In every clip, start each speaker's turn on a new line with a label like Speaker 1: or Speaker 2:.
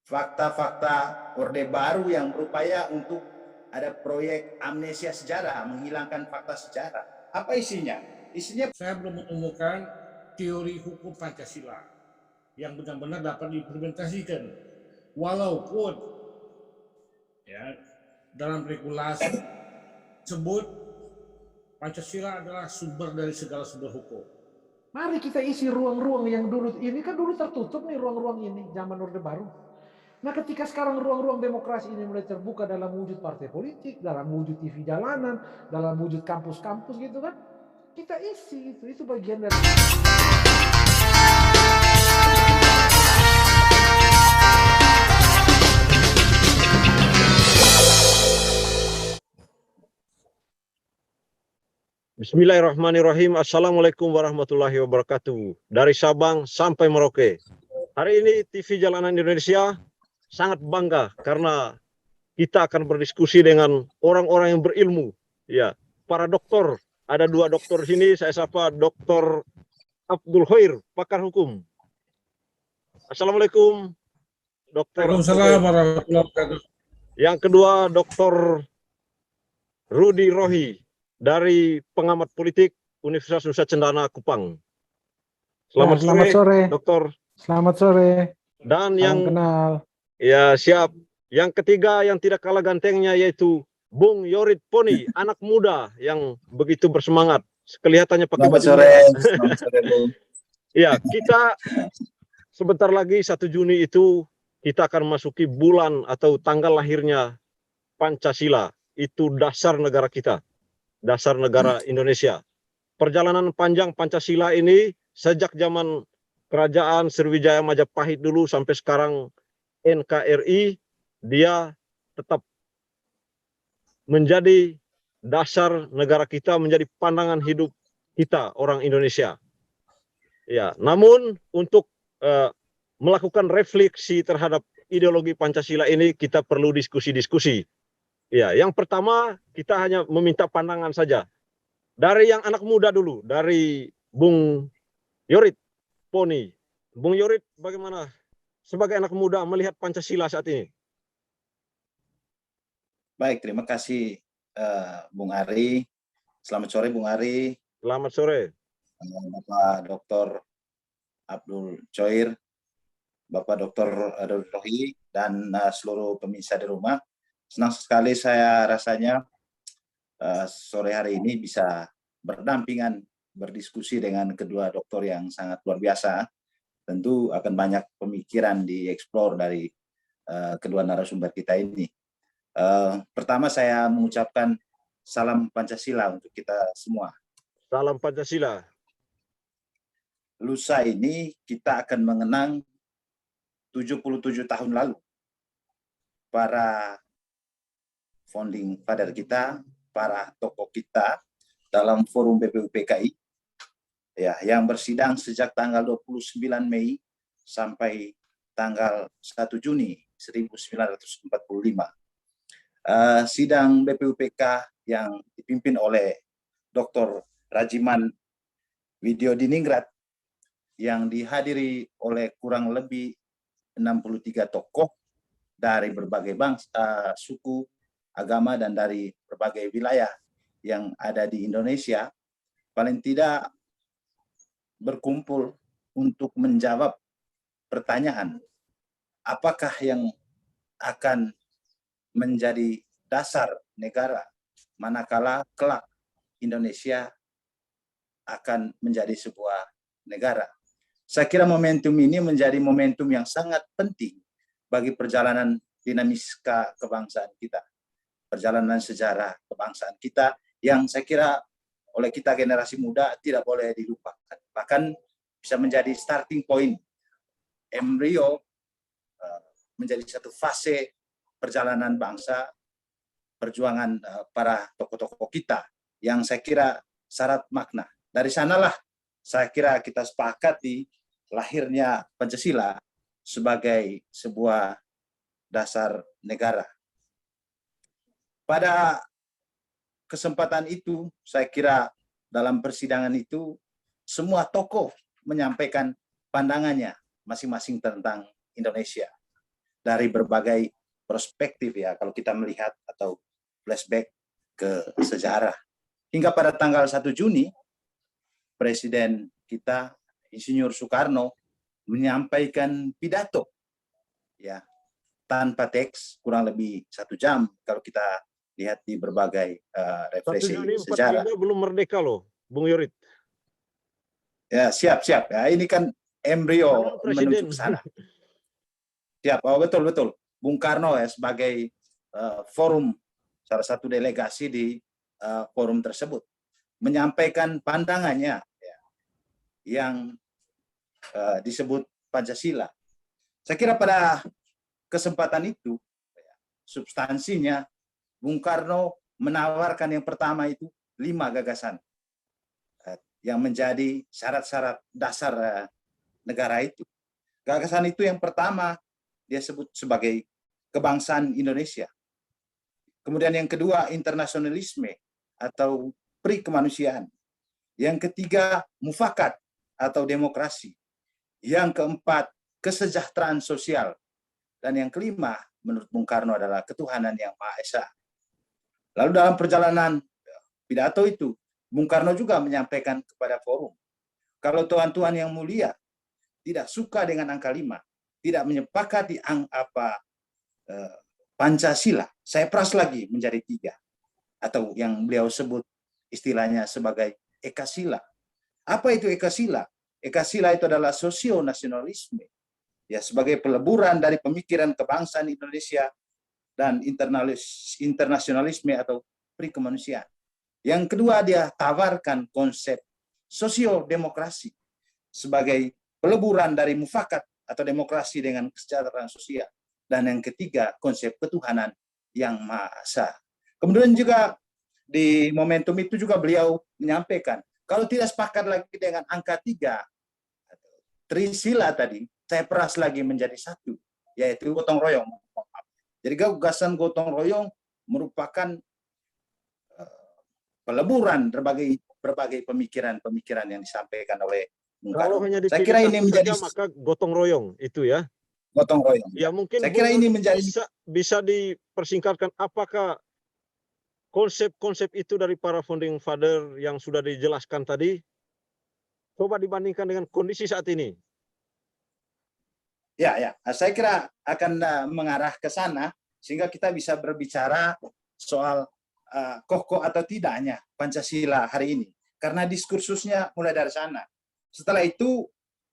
Speaker 1: fakta-fakta Orde Baru yang berupaya untuk ada proyek amnesia sejarah, menghilangkan fakta sejarah. Apa isinya? Isinya
Speaker 2: saya belum menemukan teori hukum Pancasila yang benar-benar dapat diimplementasikan. Walaupun ya dalam regulasi tersebut Pancasila adalah sumber dari segala sumber hukum.
Speaker 3: Mari kita isi ruang-ruang yang dulu ini kan dulu tertutup nih ruang-ruang ini zaman Orde Baru. Nah ketika sekarang ruang-ruang demokrasi ini mulai terbuka dalam wujud partai politik, dalam wujud TV jalanan, dalam wujud kampus-kampus gitu kan, kita isi itu bagian dari.
Speaker 4: Bismillahirrahmanirrahim. Assalamualaikum warahmatullahi wabarakatuh. Dari Sabang sampai Merauke. Hari ini TV Jalanan Indonesia sangat bangga karena kita akan berdiskusi dengan orang-orang yang berilmu. Ya, para dokter. Ada 2 dokter di sini. Saya sapa Dr. Abdul Khair, pakar hukum. Assalamualaikum, Dr.
Speaker 2: Waalaikumsalam warahmatullahi wabarakatuh.
Speaker 4: Yang kedua, Dr. Rudi Rohi dari pengamat politik Universitas Nusa Cendana Kupang.
Speaker 3: Selamat sore,
Speaker 4: Dokter.
Speaker 3: Selamat sore.
Speaker 4: Dan
Speaker 3: Salam
Speaker 4: yang
Speaker 3: kenal.
Speaker 4: Ya siap. Yang ketiga yang tidak kalah gantengnya yaitu Bung Yorit Poni, anak muda yang begitu bersemangat. Kelihatannya pakai baju merah.
Speaker 1: Selamat sore, Bung.
Speaker 4: Ya, kita sebentar lagi 1 Juni itu kita akan memasuki bulan atau tanggal lahirnya Pancasila. Itu dasar negara kita. Dasar negara Indonesia. Perjalanan panjang Pancasila ini sejak zaman Kerajaan Sriwijaya Majapahit dulu sampai sekarang NKRI, dia tetap menjadi dasar negara kita, menjadi pandangan hidup kita orang Indonesia. Ya, namun untuk melakukan refleksi terhadap ideologi Pancasila ini kita perlu diskusi-diskusi. Ya, yang pertama kita hanya meminta pandangan saja. Dari yang anak muda dulu, dari Bung Yorit Poni. Bung Yorit, bagaimana sebagai anak muda melihat Pancasila saat ini?
Speaker 1: Baik, terima kasih Bung Ari. Selamat sore Bung Ari.
Speaker 4: Selamat sore.
Speaker 1: Bapak Dr. Abdul Khair, Bapak Dr. Rohi, dan seluruh pemirsa di rumah. Senang sekali saya rasanya sore hari ini bisa berdampingan, berdiskusi dengan kedua dokter yang sangat luar biasa. Tentu akan banyak pemikiran dieksplor dari kedua narasumber kita ini. Pertama saya mengucapkan salam Pancasila untuk kita semua.
Speaker 4: Salam Pancasila.
Speaker 1: Lusa ini kita akan mengenang 77 tahun lalu para founding father kita, para tokoh kita dalam forum BPUPKI ya, yang bersidang sejak tanggal 29 Mei sampai tanggal 1 Juni 1945. Sidang BPUPK yang dipimpin oleh Dr. Rajiman Widyodiningrat yang dihadiri oleh kurang lebih 63 tokoh dari berbagai bangsa, suku, agama, dan dari berbagai wilayah yang ada di Indonesia, paling tidak berkumpul untuk menjawab pertanyaan apakah yang akan menjadi dasar negara manakala kelak Indonesia akan menjadi sebuah negara. Saya kira momentum ini menjadi momentum yang sangat penting bagi perjalanan dinamika kebangsaan kita, perjalanan sejarah kebangsaan kita yang saya kira oleh kita generasi muda tidak boleh dilupakan. Bahkan bisa menjadi starting point, embrio menjadi satu fase perjalanan bangsa, perjuangan para tokoh-tokoh kita yang saya kira syarat makna. Dari sanalah saya kira kita sepakati lahirnya Pancasila sebagai sebuah dasar negara. Pada kesempatan itu, saya kira dalam persidangan itu semua tokoh menyampaikan pandangannya masing-masing tentang Indonesia. dari berbagai perspektif ya kalau kita melihat atau flashback ke sejarah. Hingga pada tanggal 1 Juni, Presiden kita, Insinyur Soekarno, menyampaikan pidato ya tanpa teks kurang lebih 1 jam kalau kita lihat di berbagai
Speaker 4: 1
Speaker 1: referensi
Speaker 4: Juni
Speaker 1: sejarah.
Speaker 4: 45 belum merdeka loh, Bung Yorit.
Speaker 1: Ya, siap. Ya, ini kan embrio
Speaker 4: Calon presiden.
Speaker 1: menuju ke sana. Siap. Oh, betul. Bung Karno ya sebagai forum salah satu delegasi di forum tersebut menyampaikan pandangannya ya, yang disebut Pancasila. Saya kira pada kesempatan itu ya, substansinya Bung Karno menawarkan yang pertama itu 5 gagasan yang menjadi syarat-syarat dasar negara itu. Gagasan itu yang pertama dia sebut sebagai kebangsaan Indonesia. Kemudian yang kedua internasionalisme atau pri-kemanusiaan. Yang ketiga mufakat atau demokrasi. Yang keempat kesejahteraan sosial. Dan yang kelima menurut Bung Karno adalah ketuhanan yang Maha Esa. Lalu dalam perjalanan pidato itu Bung Karno juga menyampaikan kepada forum, kalau tuan-tuan yang mulia tidak suka dengan angka 5, tidak menyepakati Pancasila, saya peras lagi menjadi 3. Atau yang beliau sebut istilahnya sebagai Ekasila. Apa itu Ekasila? Ekasila itu adalah sosio-nasionalisme. Ya, sebagai peleburan dari pemikiran kebangsaan Indonesia dan internasionalisme atau pri-kemanusiaan. Yang kedua dia tawarkan konsep sosio-demokrasi sebagai peleburan dari mufakat atau demokrasi dengan kesejahteraan sosial. Dan yang ketiga konsep ketuhanan yang Maha Esa. Kemudian juga di momentum itu juga beliau menyampaikan, kalau tidak sepakat lagi dengan angka 3, Trisila tadi, saya peras lagi menjadi 1, yaitu gotong royong. Jadi gagasan gotong royong merupakan peleburan berbagai pemikiran yang disampaikan oleh Bung
Speaker 4: Kalau
Speaker 1: Karno.
Speaker 4: hanya
Speaker 1: Saya kira ini
Speaker 4: dipilih
Speaker 1: menjadi
Speaker 4: saja, maka gotong royong itu ya.
Speaker 1: gotong royong.
Speaker 4: Ya mungkin
Speaker 1: Saya kira
Speaker 4: Bung
Speaker 1: ini
Speaker 4: Yorit
Speaker 1: menjadi
Speaker 4: bisa dipersingkatkan apakah konsep-konsep itu dari para founding father yang sudah dijelaskan tadi coba dibandingkan dengan kondisi saat ini.
Speaker 1: ya. Saya kira akan mengarah ke sana sehingga kita bisa berbicara soal kokoh atau tidaknya Pancasila hari ini. Karena diskursusnya mulai dari sana. Setelah itu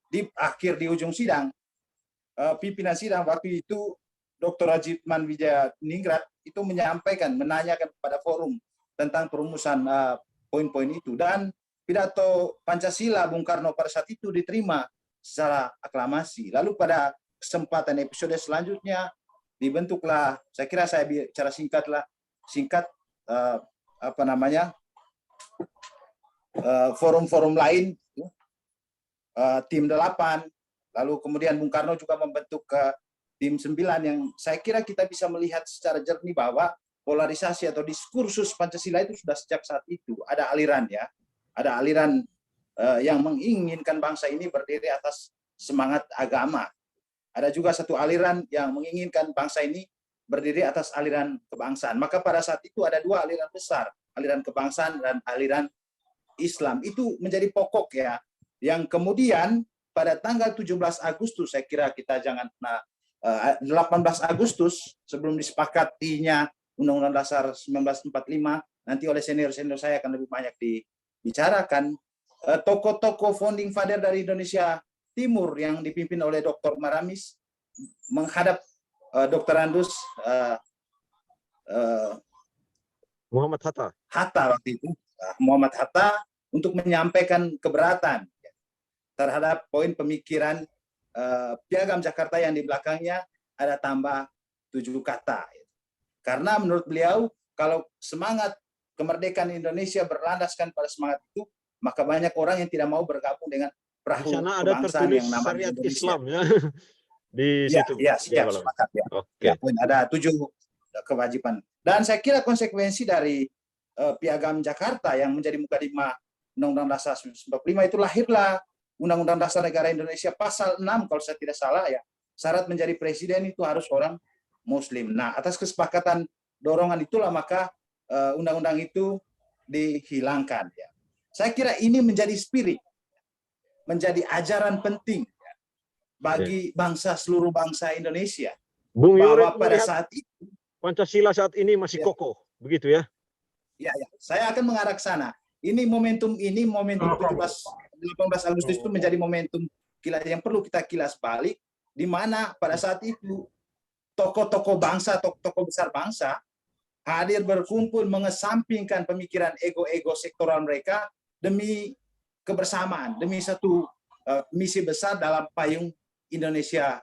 Speaker 1: di ujung sidang, pimpinan sidang waktu itu Dr. Rajitman Wijayaningrat itu menanyakan kepada forum tentang perumusan poin-poin itu. Dan pidato Pancasila Bung Karno pada saat itu diterima secara aklamasi. Lalu pada kesempatan episode selanjutnya dibentuklah, saya kira saya bicara singkat forum-forum lain, tim 8, lalu kemudian Bung Karno juga membentuk tim 9 yang saya kira kita bisa melihat secara jernih bahwa polarisasi atau diskursus Pancasila itu sudah sejak saat itu ada aliran ya, ada aliran yang menginginkan bangsa ini berdiri atas semangat agama. Ada juga satu aliran yang menginginkan bangsa ini berdiri atas aliran kebangsaan. Maka pada saat itu ada 2 aliran besar, aliran kebangsaan dan aliran Islam. Itu menjadi pokok ya. Yang kemudian pada tanggal 17 Agustus, saya kira kita jangan 18 Agustus sebelum disepakatinya Undang-Undang Dasar 1945, nanti oleh senior-senior saya akan lebih banyak dibicarakan, tokoh-tokoh founding father dari Indonesia Timur yang dipimpin oleh Dr. Maramis menghadap Dr. Andus
Speaker 4: Muhammad Hatta
Speaker 1: waktu itu, Muhammad Hatta, untuk menyampaikan keberatan terhadap poin pemikiran Piagam Jakarta yang di belakangnya ada tambah 7 kata. Karena menurut beliau kalau semangat kemerdekaan Indonesia berlandaskan pada semangat itu, maka banyak orang yang tidak mau bergabung dengan perahu
Speaker 4: di sana ada
Speaker 1: kebangsaan
Speaker 4: tertulis
Speaker 1: yang namanya
Speaker 4: syariat
Speaker 1: Indonesia.
Speaker 4: Islam ya di
Speaker 1: Ya,
Speaker 4: situ.
Speaker 1: ya, siap, sepakat ya.
Speaker 4: Oke.
Speaker 1: Ya, ada 7 kewajiban. Dan saya kira konsekuensi dari Piagam Jakarta yang menjadi mukadimah Undang-Undang Dasar 1945 itu lahirlah Undang-Undang Dasar Negara Indonesia pasal 6 kalau saya tidak salah ya. syarat menjadi presiden itu harus orang Muslim. Nah, atas kesepakatan dorongan itulah maka undang-undang itu dihilangkan. Ya. Saya kira ini menjadi spirit, menjadi ajaran penting bagi bangsa, seluruh bangsa Indonesia.
Speaker 4: Bung Yuri
Speaker 1: Bahwa pada
Speaker 4: melihat
Speaker 1: saat itu,
Speaker 4: Pancasila saat ini masih
Speaker 1: Ya.
Speaker 4: kokoh, begitu ya?
Speaker 1: ya, saya akan mengarah ke sana. Ini momentum 18 Agustus itu menjadi momentum yang perlu kita kilas balik, di mana pada saat itu tokoh-tokoh bangsa, tokoh besar bangsa hadir berkumpul mengesampingkan pemikiran ego-ego sektoral mereka demi kebersamaan, demi satu misi besar dalam payung Indonesia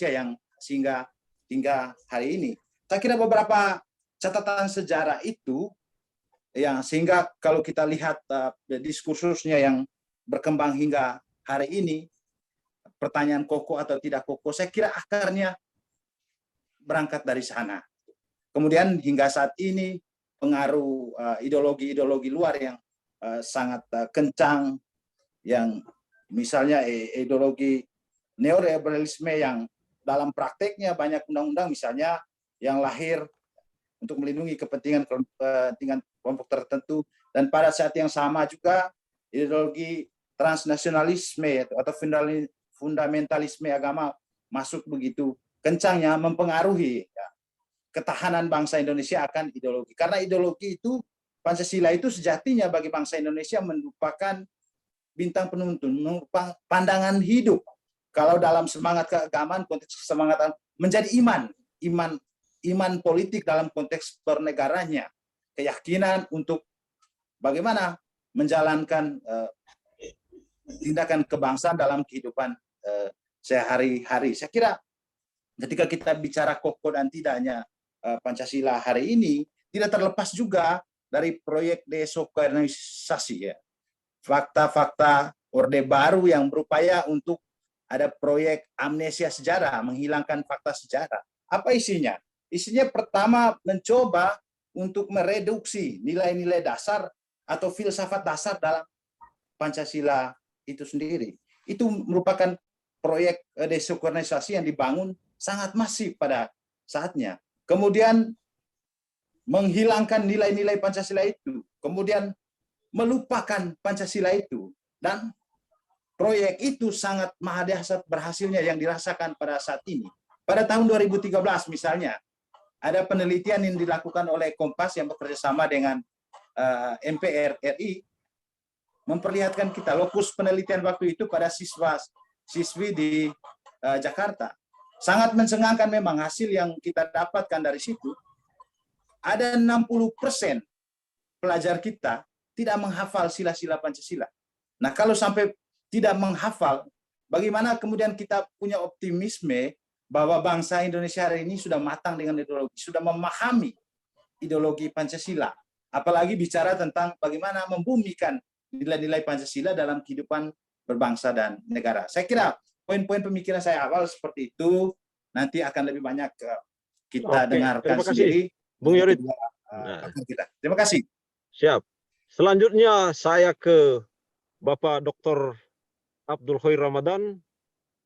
Speaker 1: yang sehingga hingga hari ini. Saya kira beberapa catatan sejarah itu yang sehingga kalau kita lihat diskursusnya yang berkembang hingga hari ini, pertanyaan kokoh atau tidak kokoh, saya kira akarnya berangkat dari sana. Kemudian hingga saat ini pengaruh ideologi-ideologi luar yang sangat kencang, yang misalnya ideologi neoliberalisme yang dalam prakteknya banyak undang-undang misalnya yang lahir untuk melindungi kepentingan kelompok tertentu, dan pada saat yang sama juga ideologi transnasionalisme atau fundamentalisme agama masuk begitu kencangnya mempengaruhi ketahanan bangsa Indonesia akan ideologi. Karena ideologi itu, Pancasila itu sejatinya bagi bangsa Indonesia merupakan bintang penuntun, merupakan pandangan hidup. Kalau dalam semangat keagamaan, konteks kesemangatan menjadi iman politik dalam konteks pernegaranya, keyakinan untuk bagaimana menjalankan tindakan kebangsaan dalam kehidupan sehari-hari. Saya kira ketika kita bicara kokoh dan tidaknya Pancasila hari ini, tidak terlepas juga dari proyek desoekarnisasi, ya. Fakta-fakta Orde Baru yang berupaya untuk ada proyek amnesia sejarah, menghilangkan fakta sejarah. Apa isinya? Isinya pertama mencoba untuk mereduksi nilai-nilai dasar atau filsafat dasar dalam Pancasila itu sendiri. Itu merupakan proyek desoekarnisasi yang dibangun sangat masif pada saatnya. Kemudian menghilangkan nilai-nilai Pancasila itu, kemudian melupakan Pancasila itu, dan proyek itu sangat mahadahsyat berhasilnya yang dirasakan pada saat ini. Pada tahun 2013 misalnya, ada penelitian yang dilakukan oleh Kompas yang bekerjasama dengan MPR RI, memperlihatkan kita lokus penelitian waktu itu pada siswi di Jakarta. Sangat mencengangkan memang hasil yang kita dapatkan dari situ. Ada 60% pelajar kita tidak menghafal sila-sila Pancasila. Nah, kalau sampai tidak menghafal, bagaimana kemudian kita punya optimisme bahwa bangsa Indonesia hari ini sudah matang dengan ideologi, sudah memahami ideologi Pancasila. Apalagi bicara tentang bagaimana membumikan nilai-nilai Pancasila dalam kehidupan berbangsa dan negara. Saya kira poin-poin pemikiran saya awal seperti itu, nanti akan lebih banyak kita dengarkan sendiri.
Speaker 4: Bung Yorit.
Speaker 1: Terima kasih.
Speaker 4: Siap. Selanjutnya saya ke Bapak Dr. Abdul Khair Ramadan.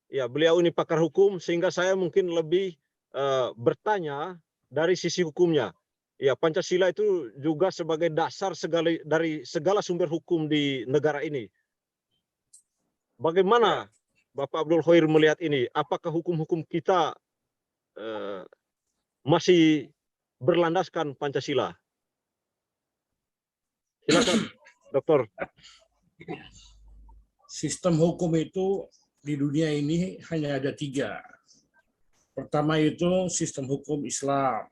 Speaker 4: Ya, beliau ini pakar hukum sehingga saya mungkin lebih bertanya dari sisi hukumnya. Ya, Pancasila itu juga sebagai dasar dari segala sumber hukum di negara ini. Bagaimana Bapak Abdul Khair melihat ini? Apakah hukum-hukum kita masih berlandaskan Pancasila? Silakan, Dokter.
Speaker 2: Sistem hukum itu di dunia ini hanya ada 3. Pertama itu sistem hukum Islam.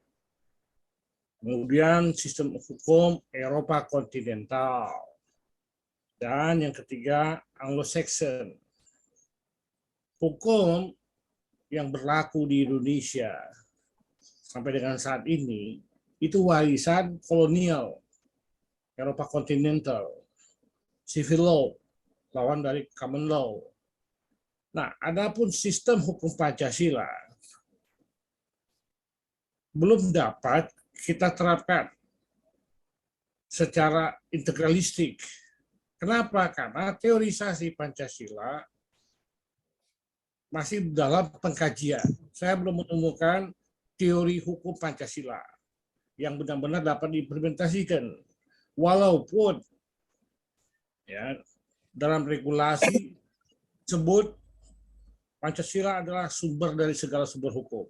Speaker 2: Kemudian sistem hukum Eropa kontinental. Dan yang ketiga Anglo-Saxon. Hukum yang berlaku di Indonesia sampai dengan saat ini itu warisan kolonial Eropa kontinental, civil law, lawan dari common law. Nah, adapun sistem hukum Pancasila belum dapat kita terapkan secara integralistik. Kenapa? Karena teorisasi Pancasila masih dalam pengkajian. Saya belum menemukan teori hukum Pancasila yang benar-benar dapat diimplementasikan. Walaupun ya dalam regulasi sebut Pancasila adalah sumber dari segala sumber hukum.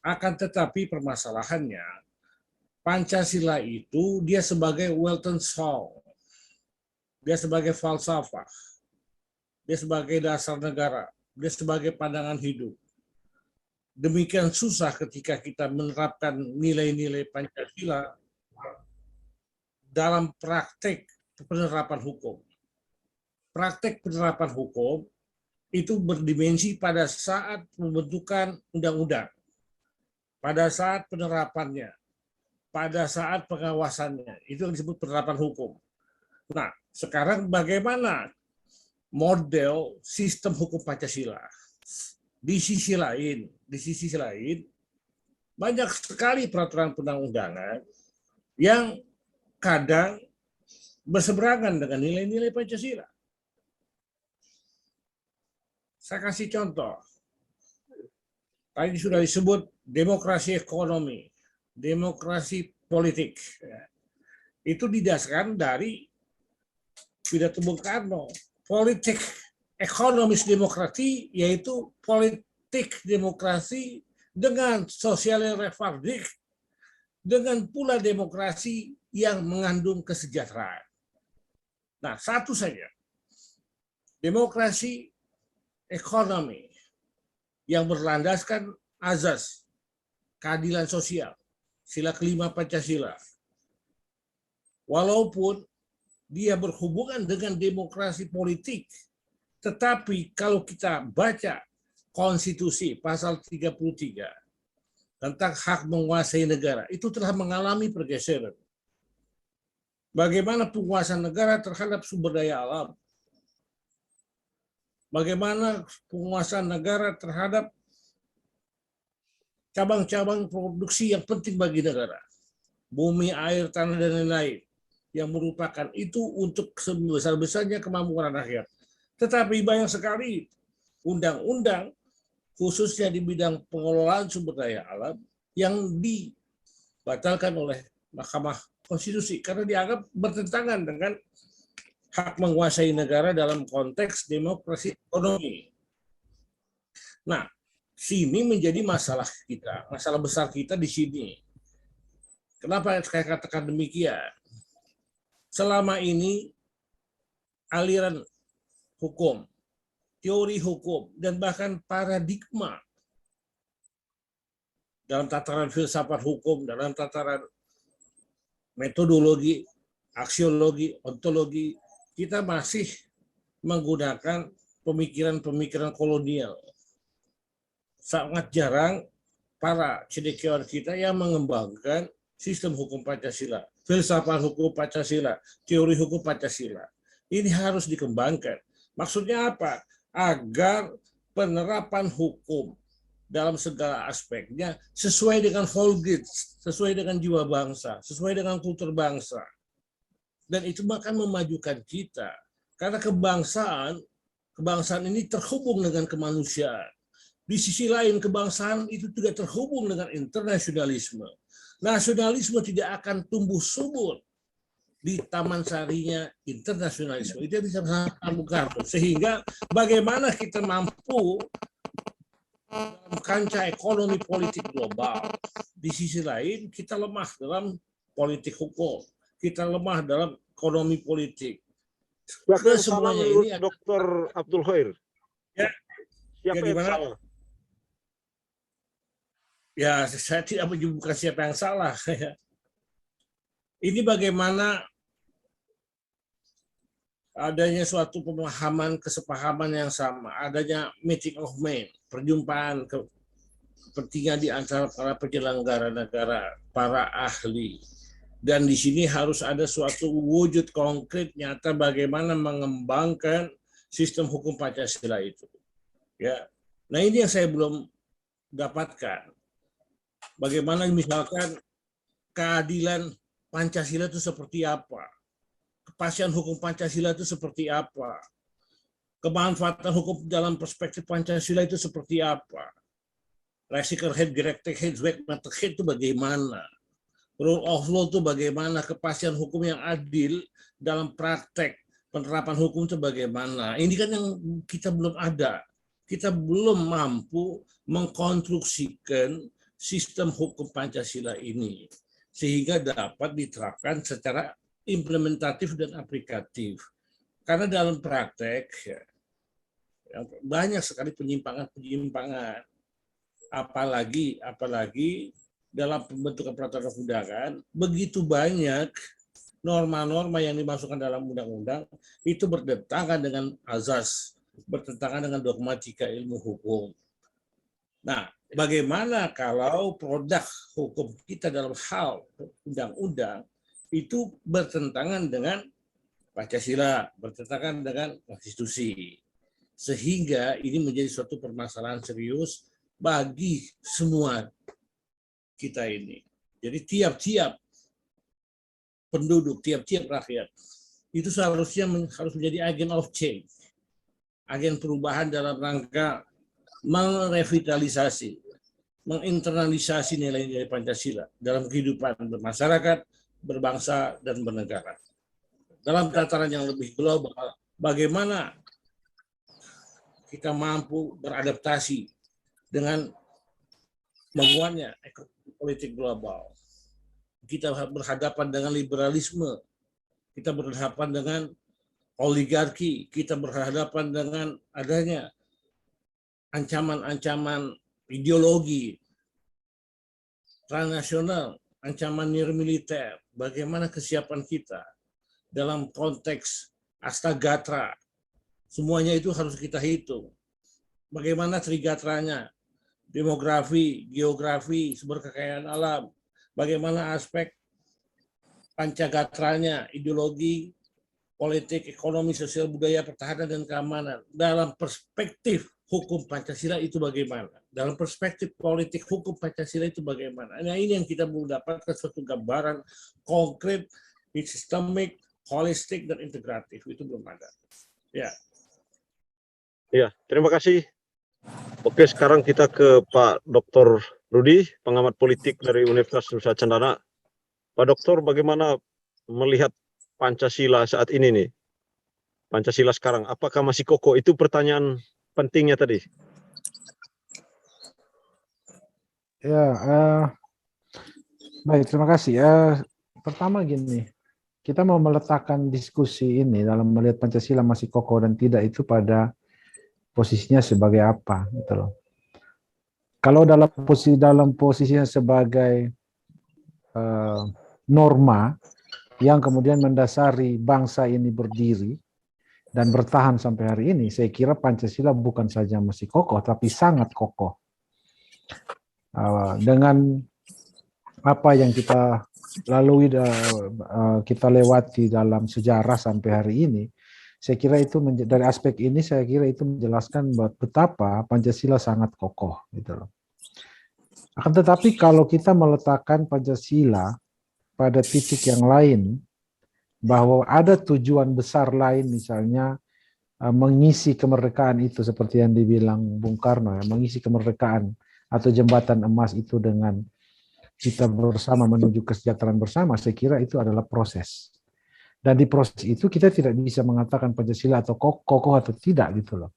Speaker 2: Akan tetapi permasalahannya, Pancasila itu dia sebagai Weltanschauung, dia sebagai falsafah, dia sebagai dasar negara, dia sebagai pandangan hidup. Demikian susah ketika kita menerapkan nilai-nilai Pancasila dalam praktek penerapan hukum. Praktek penerapan hukum itu berdimensi pada saat pembentukan undang-undang, pada saat penerapannya, pada saat pengawasannya. Itu yang disebut penerapan hukum. Nah, sekarang bagaimana model sistem hukum Pancasila? Di sisi lain, banyak sekali peraturan perundang-undangan yang kadang berseberangan dengan nilai-nilai Pancasila. Saya kasih contoh. Tadi sudah disebut demokrasi ekonomi, demokrasi politik. Itu didasarkan dari pidato Bung Karno. Politik ekonomis demokrasi, yaitu politik demokrasi dengan sosial reformatif, dengan pula demokrasi yang mengandung kesejahteraan. Nah, satu saja. Demokrasi ekonomi yang berlandaskan azas keadilan sosial, sila kelima Pancasila. Walaupun dia berhubungan dengan demokrasi politik, tetapi kalau kita baca konstitusi pasal 33 tentang hak menguasai negara, itu telah mengalami pergeseran. Bagaimana penguasaan negara terhadap sumber daya alam, bagaimana penguasaan negara terhadap cabang-cabang produksi yang penting bagi negara, bumi, air, tanah, dan lain-lain, yang merupakan itu untuk sebesar-besarnya kemampuan rakyat. Tetapi banyak sekali undang-undang, khususnya di bidang pengelolaan sumber daya alam, yang dibatalkan oleh Mahkamah Konstitusi karena dianggap bertentangan dengan hak menguasai negara dalam konteks demokrasi ekonomi. Nah, sini menjadi masalah kita, masalah besar kita di sini. Kenapa saya katakan demikian? Selama ini aliran hukum, teori hukum, dan bahkan paradigma dalam tataran filsafat hukum, dalam tataran metodologi, aksiologi, ontologi, kita masih menggunakan pemikiran-pemikiran kolonial. Sangat jarang para cendekiawan kita yang mengembangkan sistem hukum Pancasila, filsafat hukum Pancasila, teori hukum Pancasila. Ini harus dikembangkan. Maksudnya apa? Agar penerapan hukum dalam segala aspeknya sesuai dengan Volksgeist, sesuai dengan jiwa bangsa, sesuai dengan kultur bangsa. Dan itu akan memajukan kita. Karena kebangsaan ini terhubung dengan kemanusiaan. Di sisi lain, kebangsaan itu juga terhubung dengan internasionalisme. Nasionalisme tidak akan tumbuh subur di taman sarinya internasionalisme. Itu yang bisa Bung Karno. Sehingga bagaimana kita mampu dalam kancah ekonomi politik global. Di sisi lain, kita lemah dalam politik hukum. Kita lemah dalam ekonomi politik.
Speaker 4: Semuanya ini Dr. Abdul Khair.
Speaker 2: Ya.
Speaker 4: Siapa yang salah?
Speaker 2: Ya, saya tidak menyebutkan siapa yang salah. Ini bagaimana adanya suatu pemahaman, kesepahaman yang sama, adanya meeting of men, perjumpaan kepentingan di antara para penyelenggara negara, para ahli. Dan di sini harus ada suatu wujud konkret nyata bagaimana mengembangkan sistem hukum Pancasila itu. Ya. Nah, ini yang saya belum dapatkan. Bagaimana misalkan keadilan Pancasila itu seperti apa? Kepastian hukum Pancasila itu seperti apa? kemanfaatan hukum dalam perspektif Pancasila itu seperti apa? Rechtszekerheid, gerechtigheid, wetmatigheid itu bagaimana? Rule of law itu bagaimana? Kepastian hukum yang adil dalam praktek penerapan hukum itu bagaimana? Ini kan yang kita belum ada. Kita belum mampu mengkonstruksikan sistem hukum Pancasila ini sehingga dapat diterapkan secara implementatif dan aplikatif. Karena dalam praktek banyak sekali penyimpangan-penyimpangan. Apalagi dalam pembentukan peraturan perundangan, begitu banyak norma-norma yang dimasukkan dalam undang-undang itu bertentangan dengan azas, bertentangan dengan dogmatika ilmu hukum. Nah, bagaimana kalau produk hukum kita dalam hal undang-undang itu bertentangan dengan Pancasila, bertentangan dengan konstitusi. Sehingga ini menjadi suatu permasalahan serius bagi semua kita ini. Jadi tiap-tiap penduduk, tiap-tiap rakyat itu seharusnya harus menjadi agen of change, agen perubahan dalam rangka merevitalisasi, menginternalisasi nilai-nilai Pancasila dalam kehidupan bermasyarakat, berbangsa, dan bernegara. Dalam tataran yang lebih global, bagaimana kita mampu beradaptasi dengan menguatnya politik global. Kita berhadapan dengan liberalisme, kita berhadapan dengan oligarki, kita berhadapan dengan adanya ancaman-ancaman ideologi transnasional, ancaman nirmiliter. Bagaimana kesiapan kita dalam konteks astagatra? Semuanya itu harus kita hitung. Bagaimana trigatranya? Demografi, geografi, sumber kekayaan alam, bagaimana aspek pancagatranya, ideologi, politik, ekonomi, sosial, budaya, pertahanan, dan keamanan. Dalam perspektif hukum Pancasila itu bagaimana? Dalam perspektif politik hukum Pancasila itu bagaimana? Nah, ini yang kita belum dapatkan suatu gambaran konkret, sistemik, holistik, dan integratif. Itu belum ada. Ya.
Speaker 4: Ya, terima kasih. Oke, sekarang kita ke Pak Dr. Rudi, pengamat politik dari Universitas Nusa Cendana. Pak Dokter, bagaimana melihat Pancasila saat ini nih? Pancasila sekarang, apakah masih kokoh? Itu pertanyaan pentingnya tadi.
Speaker 3: Ya, baik, terima kasih. Pertama gini, kita mau meletakkan diskusi ini dalam melihat Pancasila masih kokoh dan tidak itu pada posisinya sebagai apa, gitu loh. Kalau dalam posisinya sebagai norma yang kemudian mendasari bangsa ini berdiri dan bertahan sampai hari ini, saya kira Pancasila bukan saja masih kokoh, tapi sangat kokoh. Dengan apa yang kita lalui, kita lewati dalam sejarah sampai hari ini, saya kira itu dari aspek ini saya kira itu menjelaskan betapa Pancasila sangat kokoh, gitu loh. Akan tetapi kalau kita meletakkan Pancasila pada titik yang lain, bahwa ada tujuan besar lain, misalnya mengisi kemerdekaan itu seperti yang dibilang Bung Karno, ya, mengisi kemerdekaan atau jembatan emas itu dengan kita bersama menuju kesejahteraan bersama, saya kira itu adalah proses. Dan di proses itu kita tidak bisa mengatakan Pancasila atau kokoh atau tidak, gitu loh.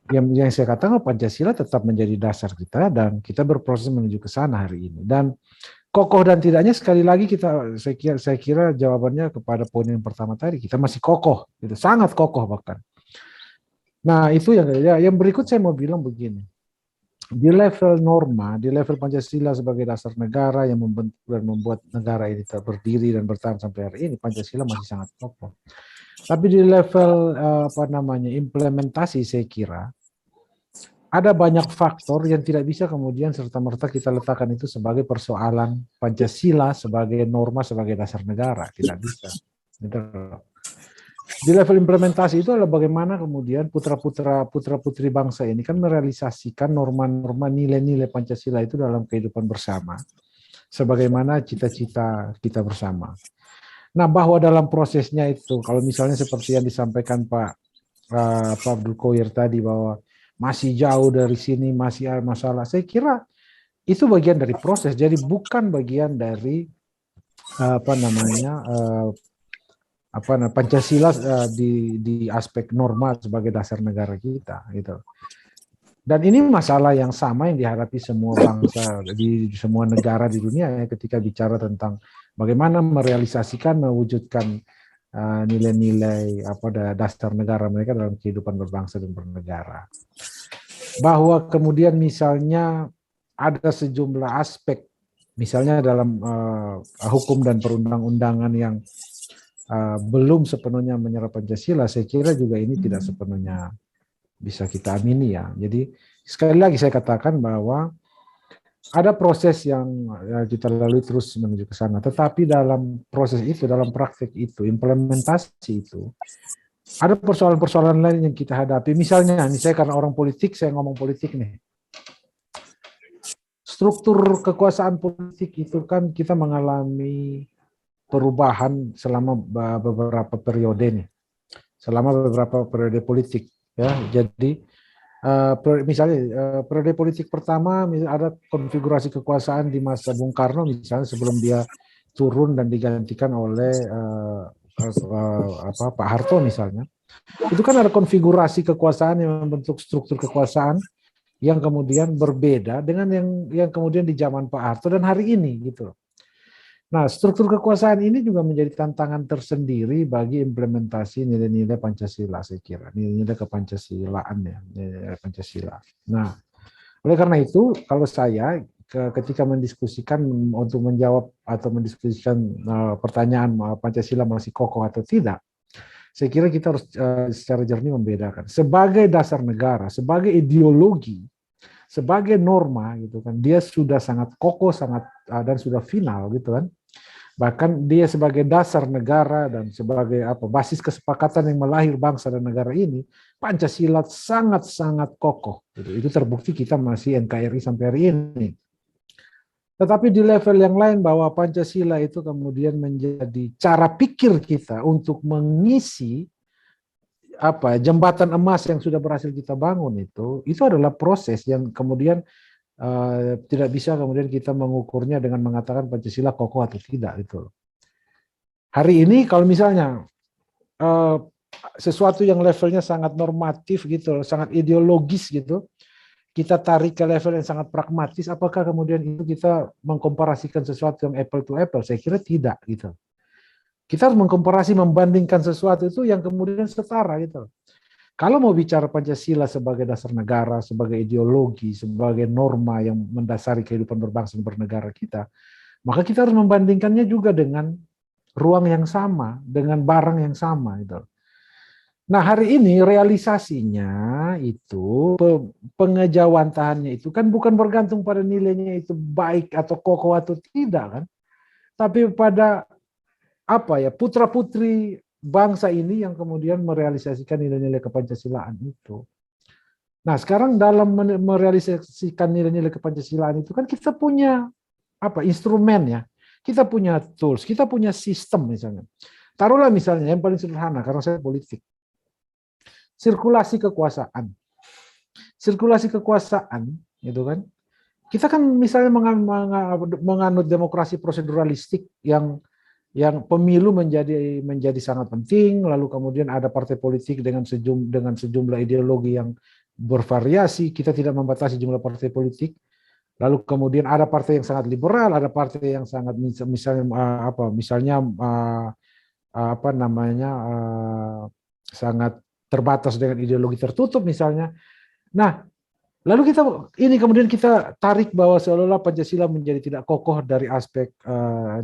Speaker 3: Yang saya katakan Pancasila tetap menjadi dasar kita dan kita berproses menuju ke sana hari ini. Dan kokoh dan tidaknya sekali lagi saya kira jawabannya kepada poin yang pertama tadi, kita masih kokoh, gitu, sangat kokoh bahkan. Nah, itu yang berikut saya mau bilang begini. Di level norma, di level Pancasila sebagai dasar negara yang membentuk dan membuat negara ini berdiri dan bertahan sampai hari ini, Pancasila masih sangat kokoh. Tapi di level implementasi, saya kira ada banyak faktor yang tidak bisa kemudian serta-merta kita letakkan itu sebagai persoalan Pancasila sebagai norma, sebagai dasar negara. Tidak bisa. Di level implementasi itu adalah bagaimana kemudian putra-putri bangsa ini kan merealisasikan norma-norma nilai-nilai Pancasila itu dalam kehidupan bersama. Sebagaimana cita-cita kita bersama. Nah, bahwa dalam prosesnya itu, kalau misalnya seperti yang disampaikan Pak Pak Abdul Qoir tadi bahwa masih jauh dari sini, masih ada masalah. Saya kira itu bagian dari proses, jadi bukan bagian dari Pancasila di aspek norma sebagai dasar negara kita gitu. Dan ini masalah yang sama yang dihadapi semua bangsa di semua negara di dunia ya, ketika bicara tentang bagaimana merealisasikan, mewujudkan nilai-nilai dasar negara mereka dalam kehidupan berbangsa dan bernegara. Bahwa kemudian misalnya ada sejumlah aspek, misalnya dalam hukum dan perundang-undangan yang belum sepenuhnya menyerap Pancasila, saya kira juga ini tidak sepenuhnya bisa kita amini ya. Jadi sekali lagi saya katakan bahwa ada proses yang kita lalui terus menuju ke sana. Tetapi dalam proses itu, dalam praktek itu, implementasi itu, ada persoalan-persoalan lain yang kita hadapi. Misalnya karena orang politik, saya ngomong politik nih. Struktur kekuasaan politik itu kan kita mengalami perubahan selama beberapa periode nih, selama beberapa periode politik ya. Jadi misalnya periode politik pertama ada konfigurasi kekuasaan di masa Bung Karno misalnya, sebelum dia turun dan digantikan oleh Pak Harto misalnya. Itu kan ada konfigurasi kekuasaan yang membentuk struktur kekuasaan yang kemudian berbeda dengan yang kemudian di zaman Pak Harto dan hari ini gitu. Nah, struktur kekuasaan ini juga menjadi tantangan tersendiri bagi implementasi nilai-nilai Pancasila, saya kira. Nilai-nilai kepancasilaan ya, nilai Pancasila. Nah, oleh karena itu, kalau saya ketika mendiskusikan untuk menjawab atau mendiskusikan pertanyaan Pancasila masih kokoh atau tidak, saya kira kita harus secara jernih membedakan. Sebagai dasar negara, sebagai ideologi, sebagai norma gitu kan, dia sudah sangat kokoh, sangat dan sudah final gitu kan. Bahkan dia sebagai dasar negara dan sebagai basis kesepakatan yang melahir bangsa dan negara ini, Pancasila sangat-sangat kokoh. Itu terbukti kita masih NKRI sampai hari ini. Tetapi di level yang lain bahwa Pancasila itu kemudian menjadi cara pikir kita untuk mengisi jembatan emas yang sudah berhasil kita bangun, itu adalah proses yang kemudian tidak bisa kemudian kita mengukurnya dengan mengatakan Pancasila kokoh atau tidak gitu. Hari ini kalau misalnya sesuatu yang levelnya sangat normatif gitu, sangat ideologis gitu, kita tarik ke level yang sangat pragmatis, apakah kemudian itu kita mengkomparasikan sesuatu yang apple to apple? Saya kira tidak gitu. Kita harus mengkomparasi, membandingkan sesuatu itu yang kemudian setara gitu. Kalau mau bicara Pancasila sebagai dasar negara, sebagai ideologi, sebagai norma yang mendasari kehidupan berbangsa dan bernegara kita, maka kita harus membandingkannya juga dengan ruang yang sama, dengan barang yang sama gitu. Nah, hari ini realisasinya itu, pengejawantahannya itu kan bukan bergantung pada nilainya itu baik atau kokoh atau tidak kan, tapi pada putra-putri bangsa ini yang kemudian merealisasikan nilai-nilai kepancasilaan itu. Nah, sekarang dalam merealisasikan nilai-nilai kepancasilaan itu kan kita punya instrumen ya. Kita punya tools, kita punya sistem misalnya. Taruhlah misalnya yang paling sederhana karena saya politik. Sirkulasi kekuasaan. Sirkulasi kekuasaan gitu kan. Kita kan misalnya menganut demokrasi proseduralistik yang pemilu menjadi sangat penting, lalu kemudian ada partai politik dengan sejumlah ideologi yang bervariasi, kita tidak membatasi jumlah partai politik, lalu kemudian ada partai yang sangat liberal, ada partai yang sangat sangat terbatas dengan ideologi tertutup misalnya. Nah, lalu kemudian kita tarik bahwa seolah-olah Pancasila menjadi tidak kokoh dari aspek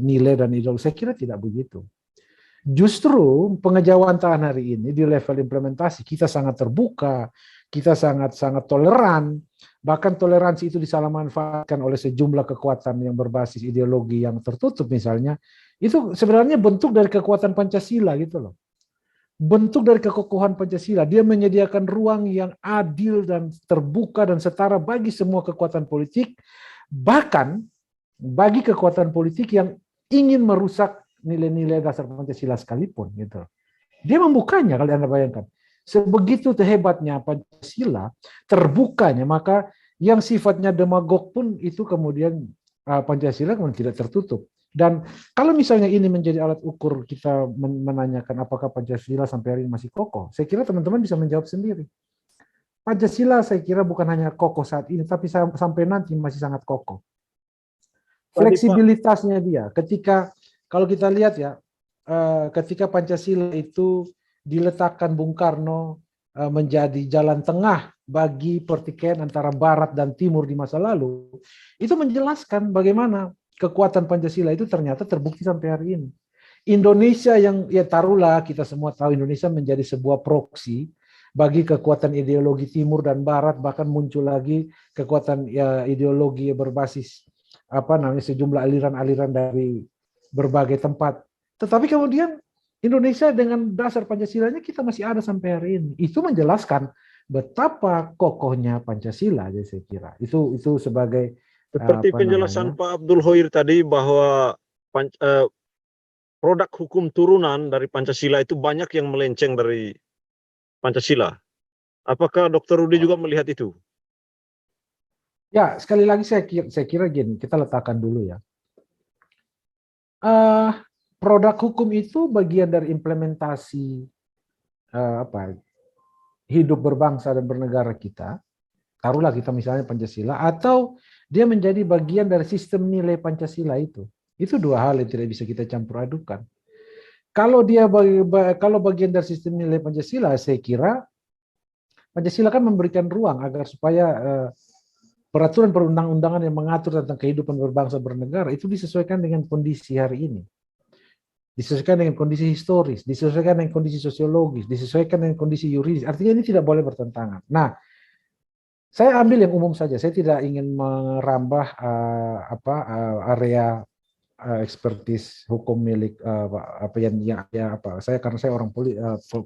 Speaker 3: nilai dan ideologi. Saya kira tidak begitu. Justru pengejawantahan hari ini di level implementasi kita sangat terbuka, kita sangat toleran, bahkan toleransi itu disalahmanfaatkan oleh sejumlah kekuatan yang berbasis ideologi yang tertutup misalnya. Itu sebenarnya bentuk dari kekuatan Pancasila gitu loh. Bentuk dari kekokohan Pancasila, dia menyediakan ruang yang adil dan terbuka dan setara bagi semua kekuatan politik, bahkan bagi kekuatan politik yang ingin merusak nilai-nilai dasar Pancasila sekalipun gitu. Dia membukanya kalau Anda bayangkan. sebegitu hebatnya Pancasila, terbukanya, maka yang sifatnya demagog pun itu kemudian Pancasila kemudian tidak tertutup. Dan kalau misalnya ini menjadi alat ukur kita menanyakan apakah Pancasila sampai hari ini masih kokoh, saya kira teman-teman bisa menjawab sendiri. Pancasila saya kira bukan hanya kokoh saat ini, tapi sampai nanti masih sangat kokoh. Fleksibilitasnya dia, ketika kalau kita lihat ya, ketika Pancasila itu diletakkan Bung Karno menjadi jalan tengah bagi pertikaian antara Barat dan Timur di masa lalu, itu menjelaskan bagaimana kekuatan Pancasila itu ternyata terbukti sampai hari ini. Indonesia yang, ya taruhlah kita semua tahu Indonesia menjadi sebuah proksi bagi kekuatan ideologi Timur dan Barat, bahkan muncul lagi kekuatan ya, ideologi berbasis sejumlah aliran-aliran dari berbagai tempat. Tetapi kemudian Indonesia dengan dasar Pancasilanya kita masih ada sampai hari ini. Itu menjelaskan betapa kokohnya Pancasila, ya saya kira. Itu sebagai
Speaker 4: seperti penjelasan Pak Abdul Hoir tadi bahwa produk hukum turunan dari Pancasila itu banyak yang melenceng dari Pancasila. Apakah Dr. Rudi juga melihat itu?
Speaker 3: Ya, sekali lagi saya kira gini, kita letakkan dulu ya. Produk hukum itu bagian dari implementasi hidup berbangsa dan bernegara kita. Taruhlah kita misalnya Pancasila, atau dia menjadi bagian dari sistem nilai Pancasila itu. Itu dua hal yang tidak bisa kita campur adukan. Kalau kalau bagian dari sistem nilai Pancasila, saya kira Pancasila kan memberikan ruang agar supaya peraturan perundang-undangan yang mengatur tentang kehidupan berbangsa bernegara itu disesuaikan dengan kondisi hari ini. Disesuaikan dengan kondisi historis, disesuaikan dengan kondisi sosiologis, disesuaikan dengan kondisi yuridis. Artinya ini tidak boleh bertentangan. Nah, saya ambil yang umum saja. Saya tidak ingin merambah area ekspertis hukum milik saya, karena saya orang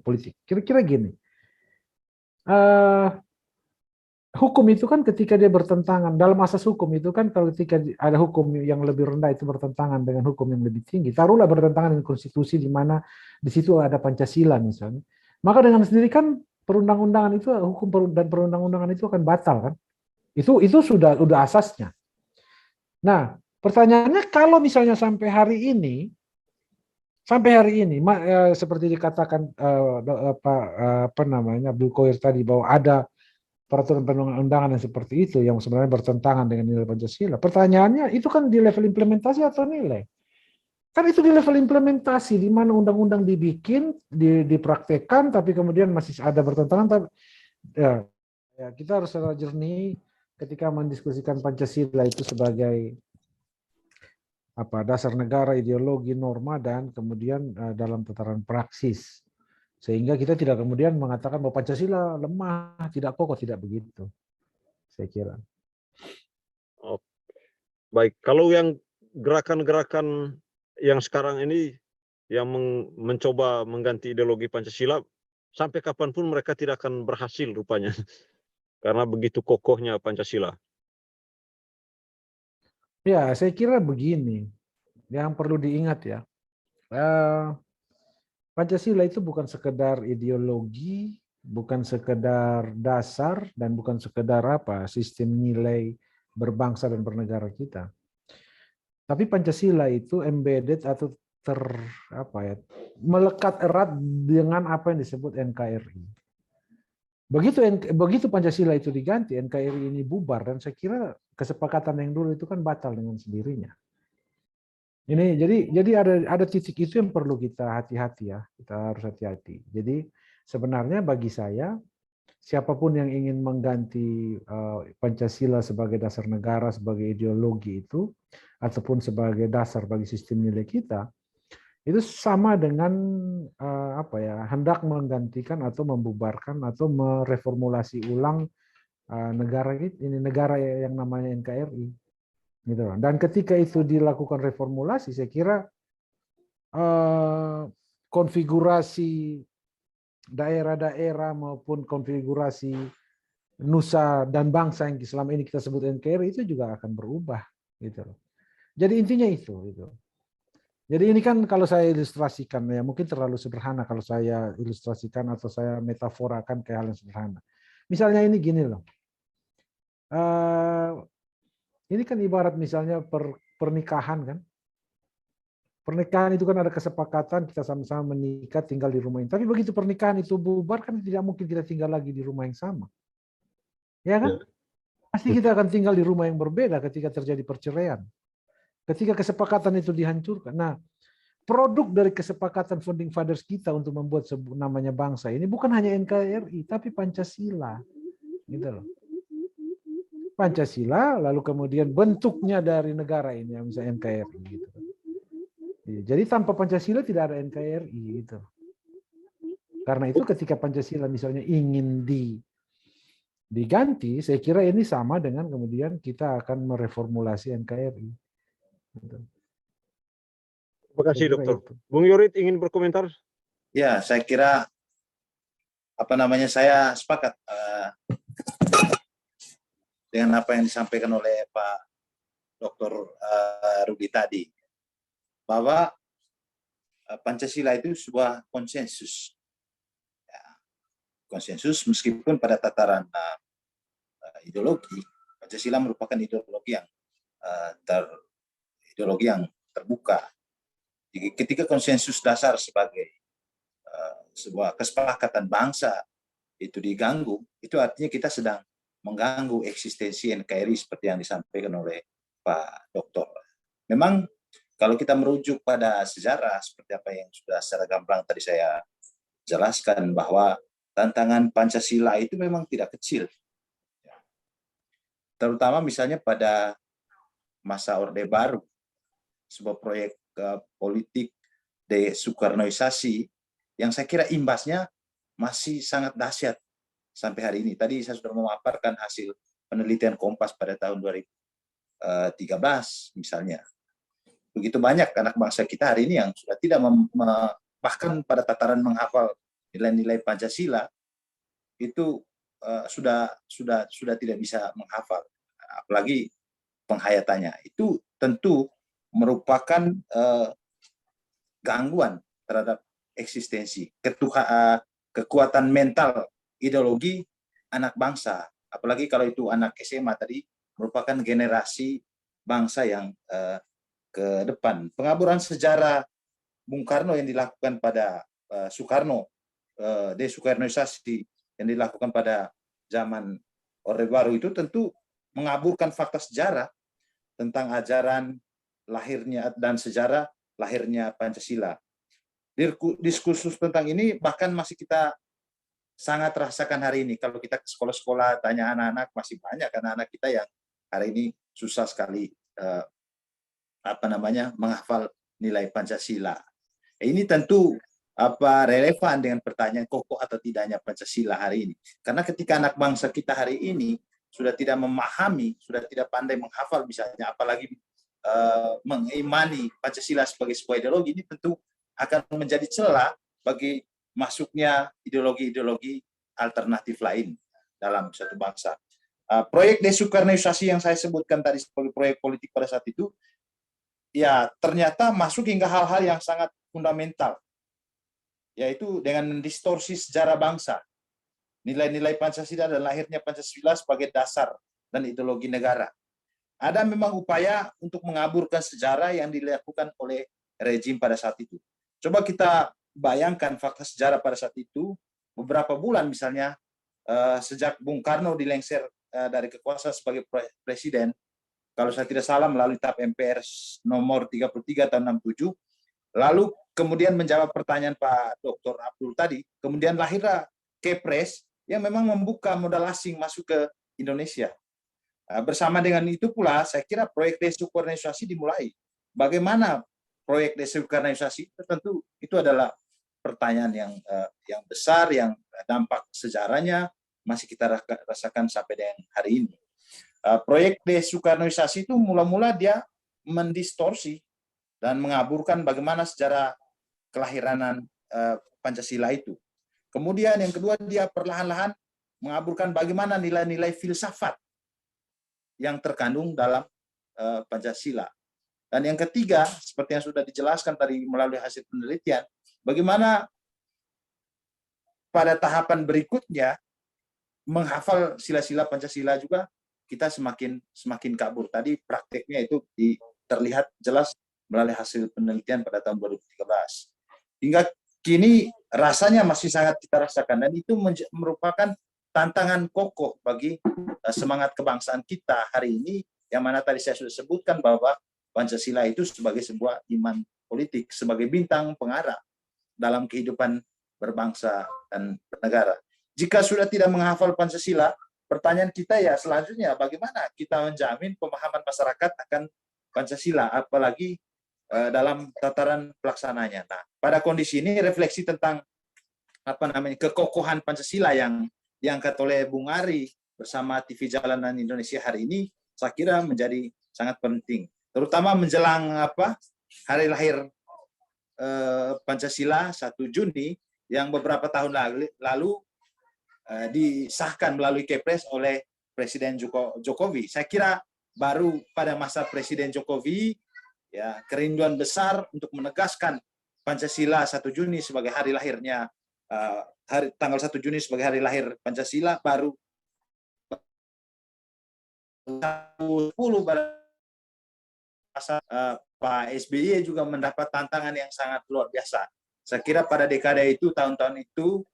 Speaker 3: politik. Kira-kira gini. Hukum itu kan ketika dia bertentangan, dalam asas hukum itu kan kalau ketika ada hukum yang lebih rendah itu bertentangan dengan hukum yang lebih tinggi, taruhlah bertentangan dengan konstitusi di mana di situ ada Pancasila misalnya, maka dengan sendiri kan perundang-undangan itu, hukum dan perundang-undangan itu akan batal kan. Itu sudah asasnya. Nah, pertanyaannya kalau misalnya sampai hari ini seperti dikatakan Abdul Qoir tadi bahwa ada peraturan perundang-undangan yang seperti itu yang sebenarnya bertentangan dengan nilai Pancasila. Pertanyaannya itu kan di level implementasi atau nilai? Kan itu di level implementasi, di mana undang-undang dibikin, dipraktekkan, tapi kemudian masih ada bertentangan. Tapi, ya, kita harus secara jernih ketika mendiskusikan Pancasila itu sebagai dasar negara, ideologi, norma, dan kemudian dalam tataran praksis. Sehingga kita tidak kemudian mengatakan bahwa Pancasila lemah, tidak kokoh, tidak begitu. Saya kira.
Speaker 4: Oh, baik, kalau yang gerakan-gerakan yang sekarang ini yang mencoba mengganti ideologi Pancasila, sampai kapanpun mereka tidak akan berhasil rupanya. Karena begitu kokohnya Pancasila.
Speaker 3: Ya, saya kira begini. Yang perlu diingat ya. Pancasila itu bukan sekedar ideologi, bukan sekedar dasar, dan bukan sekedar sistem nilai berbangsa dan bernegara kita. Tapi Pancasila itu embedded atau melekat erat dengan apa yang disebut NKRI. Begitu Pancasila itu diganti, NKRI ini bubar, dan saya kira kesepakatan yang dulu itu kan batal dengan sendirinya. Ini jadi ada titik itu yang perlu kita hati-hati ya, kita harus hati-hati. Jadi sebenarnya bagi saya siapapun yang ingin mengganti Pancasila sebagai dasar negara, sebagai ideologi itu, ataupun sebagai dasar bagi sistem nilai kita, itu sama dengan hendak menggantikan atau membubarkan atau mereformulasi ulang negara yang namanya NKRI. Gitu. Dan ketika itu dilakukan reformulasi, saya kira konfigurasi daerah-daerah maupun konfigurasi nusa dan bangsa yang selama ini kita sebut NKRI itu juga akan berubah. Gitu. Jadi intinya itu. Gitu. Jadi ini kan kalau saya ilustrasikan, ya mungkin terlalu sederhana kalau saya ilustrasikan atau saya metaforakan ke hal yang sederhana. Misalnya ini gini loh. Ini kan ibarat misalnya pernikahan kan. Pernikahan itu kan ada kesepakatan kita sama-sama menikah tinggal di rumah ini. Tapi begitu pernikahan itu bubar kan tidak mungkin kita tinggal lagi di rumah yang sama. Ya kan? Pasti kita akan tinggal di rumah yang berbeda ketika terjadi perceraian. Ketika kesepakatan itu dihancurkan. Nah, produk dari kesepakatan founding fathers kita untuk membuat namanya bangsa ini bukan hanya NKRI, tapi Pancasila. Gitu loh. Pancasila, lalu kemudian bentuknya dari negara ini, yang misalnya NKRI. Gitu. Jadi tanpa Pancasila tidak ada NKRI. Gitu. Karena itu ketika Pancasila misalnya ingin diganti, saya kira ini sama dengan kemudian kita akan mereformulasi NKRI.
Speaker 4: Terima kasih, Dokter. Bung Yorit ingin berkomentar?
Speaker 1: Ya, saya kira saya sepakat dengan apa yang disampaikan oleh Pak Dr. Rudi tadi, bahwa Pancasila itu sebuah konsensus. Ya, konsensus meskipun pada tataran ideologi, Pancasila merupakan ideologi yang terbuka. Jadi, ketika konsensus dasar sebagai sebuah kesepakatan bangsa itu diganggu, itu artinya kita sedang mengganggu eksistensi NKRI seperti yang disampaikan oleh Pak Dokter. Memang kalau kita merujuk pada sejarah seperti apa yang sudah secara gamblang tadi saya jelaskan, bahwa tantangan Pancasila itu memang tidak kecil. Terutama misalnya pada masa Orde Baru, sebuah proyek politik desoekarnoisasi yang saya kira imbasnya masih sangat dahsyat sampai hari ini. Tadi saya sudah memaparkan hasil penelitian Kompas pada tahun 2013 misalnya. Begitu banyak anak bangsa kita hari ini yang sudah tidak bahkan pada tataran menghafal nilai-nilai Pancasila itu sudah tidak bisa menghafal, apalagi penghayatannya. Itu tentu merupakan gangguan terhadap eksistensi, kekuatan mental, ideologi anak bangsa. Apalagi kalau itu anak SMA tadi, merupakan generasi bangsa yang ke depan. Pengaburan sejarah Bung Karno yang dilakukan pada Soekarno, desoekarnoisasi yang dilakukan pada zaman Orde Baru itu tentu mengaburkan fakta sejarah tentang ajaran lahirnya dan sejarah lahirnya Pancasila. Diskursus tentang ini bahkan masih kita sangat rasakan hari ini. Kalau kita ke sekolah-sekolah tanya anak-anak, masih banyak anak-anak kita yang hari ini susah sekali menghafal nilai Pancasila. Ini tentu relevan dengan pertanyaan kokoh atau tidaknya Pancasila hari ini. Karena ketika anak bangsa kita hari ini sudah tidak memahami, sudah tidak pandai menghafal misalnya, apalagi mengimani Pancasila sebagai sebuah ideologi, ini tentu akan menjadi celah bagi masuknya ideologi-ideologi alternatif lain dalam satu bangsa. Proyek desoekarnoisasi yang saya sebutkan tadi sebagai proyek politik pada saat itu, ya ternyata masuk hingga hal-hal yang sangat fundamental, yaitu dengan mendistorsi sejarah bangsa, nilai-nilai Pancasila dan lahirnya Pancasila sebagai dasar dan ideologi negara. Ada memang upaya untuk mengaburkan sejarah yang dilakukan oleh rejim pada saat itu. Coba kita bayangkan fakta sejarah pada saat itu, beberapa bulan misalnya, sejak Bung Karno dilengser dari kekuasaan sebagai presiden, kalau saya tidak salah melalui TAP MPR nomor 33 tahun 67, lalu kemudian menjawab pertanyaan Pak Dr. Abdul tadi, kemudian lahirlah Kepres yang memang membuka modal asing masuk ke Indonesia. Bersama dengan itu pula, saya kira proyek desoekarnoisasi dimulai. Bagaimana proyek desoekarnoisasi? Tentu itu adalah pertanyaan yang besar, yang dampak sejarahnya masih kita rasakan sampai dengan hari ini. Proyek desoekarnoisasi itu mula-mula dia mendistorsi dan mengaburkan bagaimana sejarah kelahiranan Pancasila itu. Kemudian yang kedua, dia perlahan-lahan mengaburkan bagaimana nilai-nilai filsafat yang terkandung dalam Pancasila. Dan yang ketiga, seperti yang sudah dijelaskan tadi melalui hasil penelitian, bagaimana pada tahapan berikutnya menghafal sila-sila Pancasila juga kita semakin kabur. Tadi prakteknya itu terlihat jelas melalui hasil penelitian pada tahun 2013. Hingga kini rasanya masih sangat kita rasakan, dan itu merupakan tantangan kokoh bagi semangat kebangsaan kita hari ini, yang mana tadi saya sudah sebutkan bahwa Pancasila itu sebagai sebuah iman politik, sebagai bintang pengarah dalam kehidupan berbangsa dan bernegara. Jika sudah tidak menghafal Pancasila, pertanyaan kita ya selanjutnya, bagaimana kita menjamin pemahaman masyarakat akan Pancasila, apalagi dalam tataran pelaksananya. Nah, pada kondisi ini refleksi tentang kekokohan Pancasila yang diangkat oleh Bung Ari bersama TV Jalanan Indonesia hari ini, saya kira menjadi sangat penting, terutama menjelang hari lahir Pancasila 1 Juni yang beberapa tahun lalu disahkan melalui Kepres oleh Presiden Jokowi. Saya kira baru pada masa Presiden Jokowi ya kerinduan besar untuk menegaskan Pancasila 1 Juni sebagai hari lahirnya, tanggal 1 Juni sebagai hari lahir Pancasila, baru 10 pada masa Pak SBY juga mendapat tantangan yang sangat luar biasa. Saya kira pada dekade itu, tahun-tahun itu,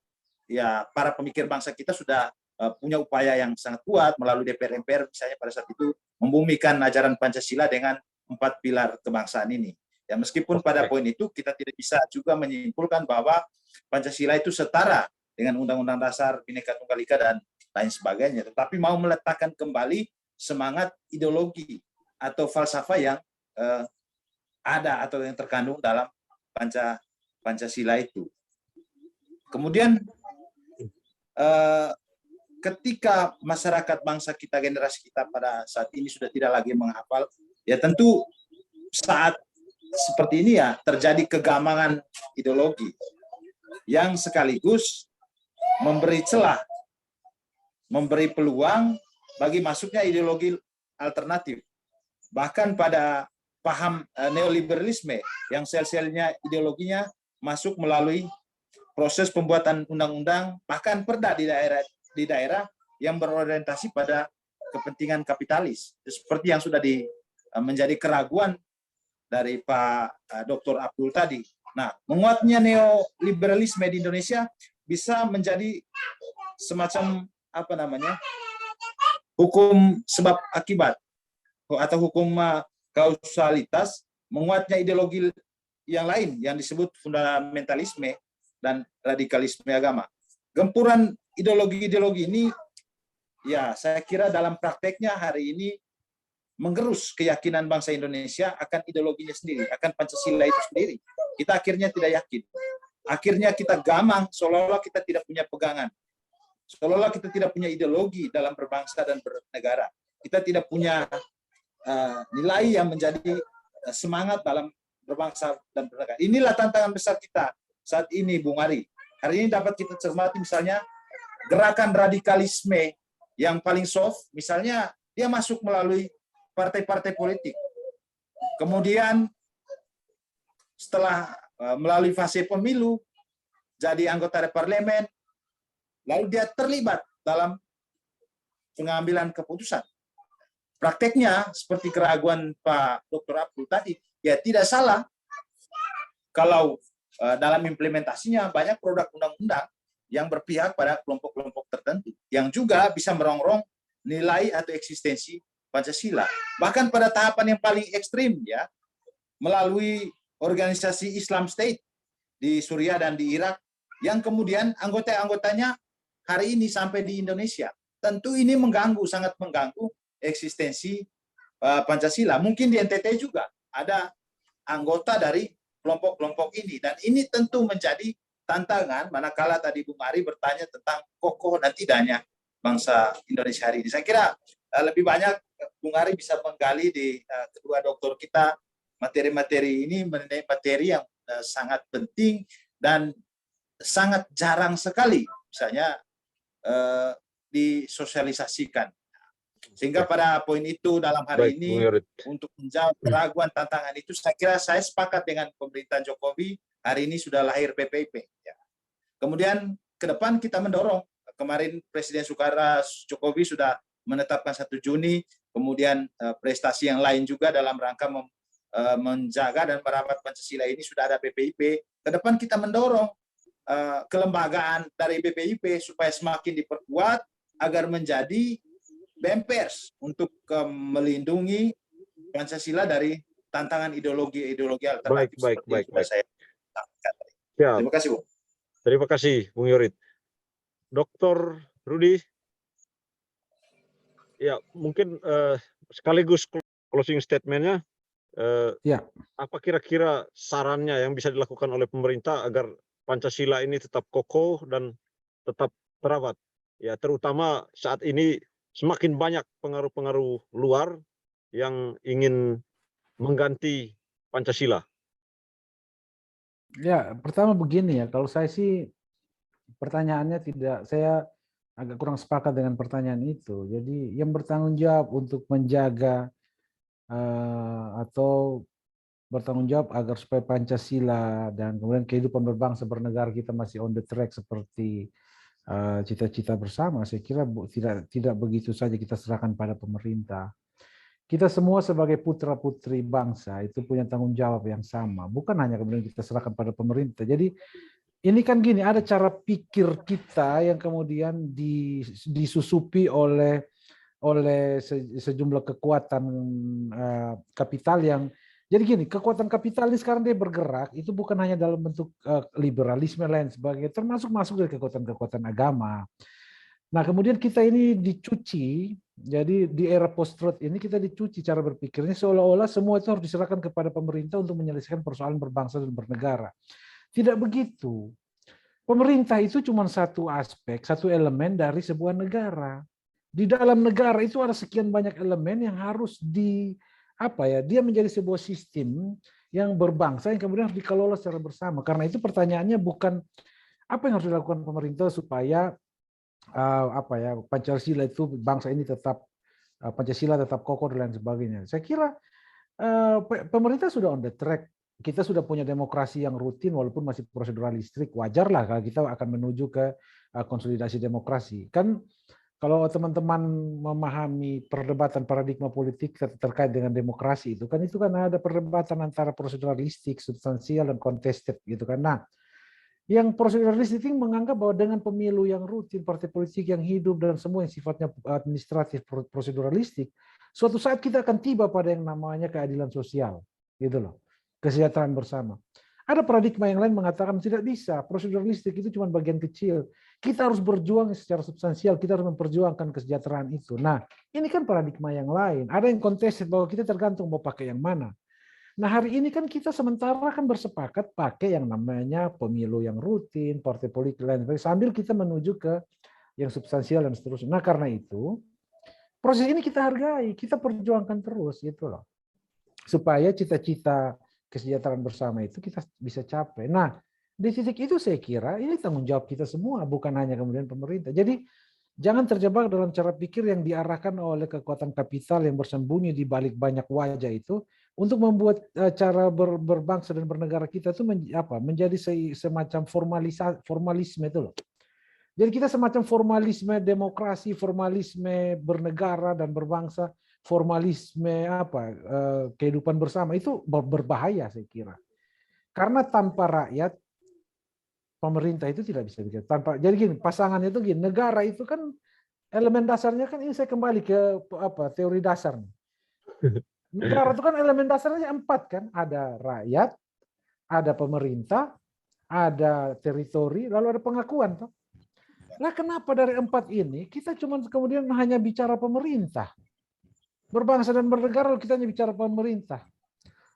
Speaker 1: ya para pemikir bangsa kita sudah punya upaya yang sangat kuat melalui DPR MPR misalnya pada saat itu membumikan ajaran Pancasila dengan 4 pilar kebangsaan ini. Ya meskipun pada poin itu kita tidak bisa juga menyimpulkan bahwa Pancasila itu setara dengan Undang-Undang Dasar Bhinneka Tunggal Ika dan lain sebagainya, tetapi mau meletakkan kembali semangat ideologi atau falsafah yang ada atau yang terkandung dalam Pancasila itu. Kemudian ketika masyarakat bangsa kita, generasi kita pada saat ini sudah tidak lagi menghafal, ya tentu saat seperti ini ya terjadi kegamangan ideologi yang sekaligus memberi celah, memberi peluang bagi masuknya ideologi alternatif. Bahkan pada paham neoliberalisme yang sel-selnya ideologinya masuk melalui proses pembuatan undang-undang, bahkan perda di daerah yang berorientasi pada kepentingan kapitalis. Seperti yang sudah menjadi keraguan dari Pak Dr. Abdul tadi. Nah, menguatnya neoliberalisme di Indonesia bisa menjadi semacam hukum sebab akibat atau hukum kausalitas, menguatnya ideologi yang lain yang disebut fundamentalisme dan radikalisme agama. Gempuran ideologi-ideologi ini ya saya kira dalam prakteknya hari ini menggerus keyakinan bangsa Indonesia akan ideologinya sendiri, akan Pancasila itu sendiri. Kita akhirnya tidak yakin. Akhirnya kita gamang, seolah-olah kita tidak punya pegangan. Seolah-olah kita tidak punya ideologi dalam berbangsa dan bernegara. Kita tidak punya nilai yang menjadi semangat dalam berbangsa dan bernegara. Inilah tantangan besar kita saat ini, Bung Ari. Hari ini dapat kita cermati misalnya gerakan radikalisme yang paling soft, misalnya dia masuk melalui partai-partai politik. Kemudian setelah melalui fase pemilu, jadi anggota parlemen, lalu dia terlibat dalam pengambilan keputusan. Prakteknya, seperti keraguan Pak Dr. Abdul tadi, ya tidak salah kalau dalam implementasinya banyak produk undang-undang yang berpihak pada kelompok-kelompok tertentu, yang juga bisa merongrong nilai atau eksistensi Pancasila. Bahkan pada tahapan yang paling ekstrim, ya, melalui organisasi Islam State di Suriah dan di Irak, yang kemudian anggota-anggotanya hari ini sampai di Indonesia. Tentu ini sangat mengganggu eksistensi Pancasila. Mungkin di NTT juga ada anggota dari kelompok-kelompok ini, dan ini tentu menjadi tantangan manakala tadi Bung Ari bertanya tentang kokoh dan tidaknya bangsa Indonesia hari ini. Saya kira lebih banyak Bung Ari bisa menggali di kedua doktor kita materi-materi ini, mengenai materi yang sangat penting dan sangat jarang sekali misalnya disosialisasikan. Sehingga pada poin itu dalam hari
Speaker 4: Baik,
Speaker 1: ini
Speaker 4: Bung Yorit.
Speaker 1: untuk menjawab keraguan tantangan itu, saya kira saya sepakat dengan pemerintahan Jokowi, hari ini sudah lahir BPIP. Ya. Kemudian ke depan kita mendorong, kemarin Presiden Jokowi sudah menetapkan 1 Juni, kemudian prestasi yang lain juga dalam rangka menjaga dan merawat Pancasila ini sudah ada BPIP. Ke depan kita mendorong kelembagaan dari BPIP supaya semakin diperkuat agar menjadi BEMPERS untuk melindungi Pancasila dari tantangan ideologi alternatif.
Speaker 4: Baik.
Speaker 1: Saya sampaikan tadi.
Speaker 4: Ya,
Speaker 1: Terima kasih, Bung.
Speaker 4: terima kasih, Bung Yorit. Dr. Rudi, ya mungkin sekaligus closing statement-nya,
Speaker 3: Ya.
Speaker 4: apa kira-kira sarannya yang bisa dilakukan oleh pemerintah agar Pancasila ini tetap kokoh dan tetap terawat? Ya, terutama saat ini semakin banyak pengaruh-pengaruh luar yang ingin mengganti Pancasila.
Speaker 3: Ya, pertama begini ya, kalau saya sih pertanyaannya saya agak kurang sepakat dengan pertanyaan itu. Jadi yang bertanggung jawab untuk menjaga atau bertanggung jawab agar supaya Pancasila dan kemudian kehidupan berbangsa bernegara kita masih on the track seperti cita-cita bersama, saya kira tidak begitu saja kita serahkan pada pemerintah. Kita semua sebagai putra-putri bangsa itu punya tanggung jawab yang sama, bukan hanya kemudian kita serahkan pada pemerintah. Jadi ini kan gini, ada cara pikir kita yang kemudian disusupi oleh sejumlah kekuatan kapital yang, jadi gini, kekuatan kapital ini sekarang dia bergerak itu bukan hanya dalam bentuk liberalisme dan lain sebagainya, termasuk masuk dari kekuatan-kekuatan agama. Nah, kemudian kita ini dicuci, jadi di era post-truth ini kita dicuci cara berpikirnya seolah-olah semua itu harus diserahkan kepada pemerintah untuk menyelesaikan persoalan berbangsa dan bernegara. Tidak begitu. Pemerintah itu cuma satu aspek, satu elemen dari sebuah negara. Di dalam negara itu ada sekian banyak elemen yang harus dia menjadi sebuah sistem yang berbangsa yang kemudian harus dikelola secara bersama. Karena itu pertanyaannya bukan apa yang harus dilakukan pemerintah supaya Pancasila itu bangsa ini tetap Pancasila tetap kokoh dan lain sebagainya. Saya kira pemerintah sudah on the track. Kita sudah punya demokrasi yang rutin walaupun masih proseduralistik. Wajarlah kalau kita akan menuju ke konsolidasi demokrasi. Kan kalau teman-teman memahami perdebatan paradigma politik terkait dengan demokrasi itu kan ada perdebatan antara proseduralistik, substansial dan contested gitu kan. Nah, yang proseduralistik menganggap bahwa dengan pemilu yang rutin, partai politik yang hidup dan semua yang sifatnya administratif proseduralistik, suatu saat kita akan tiba pada yang namanya keadilan sosial, gitu loh, kesejahteraan bersama. Ada paradigma yang lain mengatakan tidak bisa, proseduralistik itu cuma bagian kecil. Kita harus berjuang secara substansial, kita harus memperjuangkan kesejahteraan itu. Nah, ini kan paradigma yang lain. Ada yang contested bahwa kita tergantung mau pakai yang mana. Nah, hari ini kan kita sementara kan bersepakat pakai yang namanya pemilu yang rutin, partai politik lain, sambil kita menuju ke yang substansial dan seterusnya. Nah, karena itu proses ini kita hargai, kita perjuangkan terus gitu loh. Supaya cita-cita kesejahteraan bersama itu kita bisa capai. Nah, di titik itu saya kira ini tanggung jawab kita semua, bukan hanya kemudian pemerintah. Jadi jangan terjebak dalam cara pikir yang diarahkan oleh kekuatan kapital yang bersembunyi di balik banyak wajah itu untuk membuat cara berbangsa dan bernegara kita itu menjadi semacam formalisme itu loh. Jadi kita semacam formalisme demokrasi, formalisme bernegara dan berbangsa, formalisme kehidupan bersama itu berbahaya saya kira. Karena tanpa rakyat pemerintah itu tidak bisa bikin. Jadi gini, pasangannya itu gini, negara itu kan elemen dasarnya kan ini saya kembali ke teori dasar. Negara itu kan elemen dasarnya 4 kan, ada rakyat, ada pemerintah, ada teritori, lalu ada pengakuan toh. Nah, kenapa dari 4 ini kita cuma kemudian hanya bicara pemerintah? Berbangsa dan bernegara kita hanya bicara pemerintah.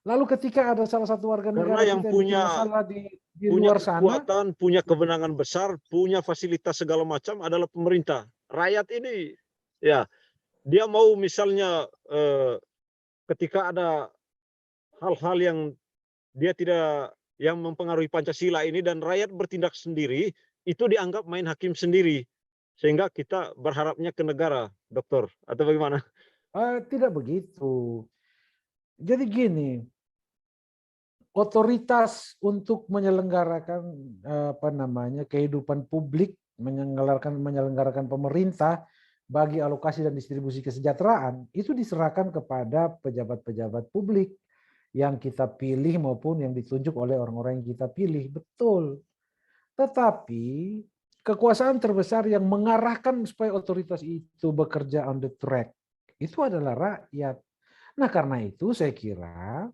Speaker 3: Lalu ketika ada salah satu warga negara
Speaker 4: Karena yang
Speaker 3: kita
Speaker 4: punya
Speaker 3: masalah di
Speaker 4: punya
Speaker 3: luar sana,
Speaker 4: kekuatan, punya kewenangan besar, punya fasilitas segala macam adalah pemerintah. Rakyat ini ya dia mau misalnya ketika ada hal-hal yang dia tidak yang mempengaruhi Pancasila ini dan rakyat bertindak sendiri, itu dianggap main hakim sendiri. sehingga kita berharapnya ke negara, Dokter, atau bagaimana?
Speaker 3: Tidak begitu. Jadi gini, otoritas untuk menyelenggarakan kehidupan publik, menyelenggarakan pemerintah bagi alokasi dan distribusi kesejahteraan itu diserahkan kepada pejabat-pejabat publik yang kita pilih maupun yang ditunjuk oleh orang-orang yang kita pilih. Betul. Tetapi kekuasaan terbesar yang mengarahkan supaya otoritas itu bekerja on the track itu adalah rakyat. Nah, karena itu saya kira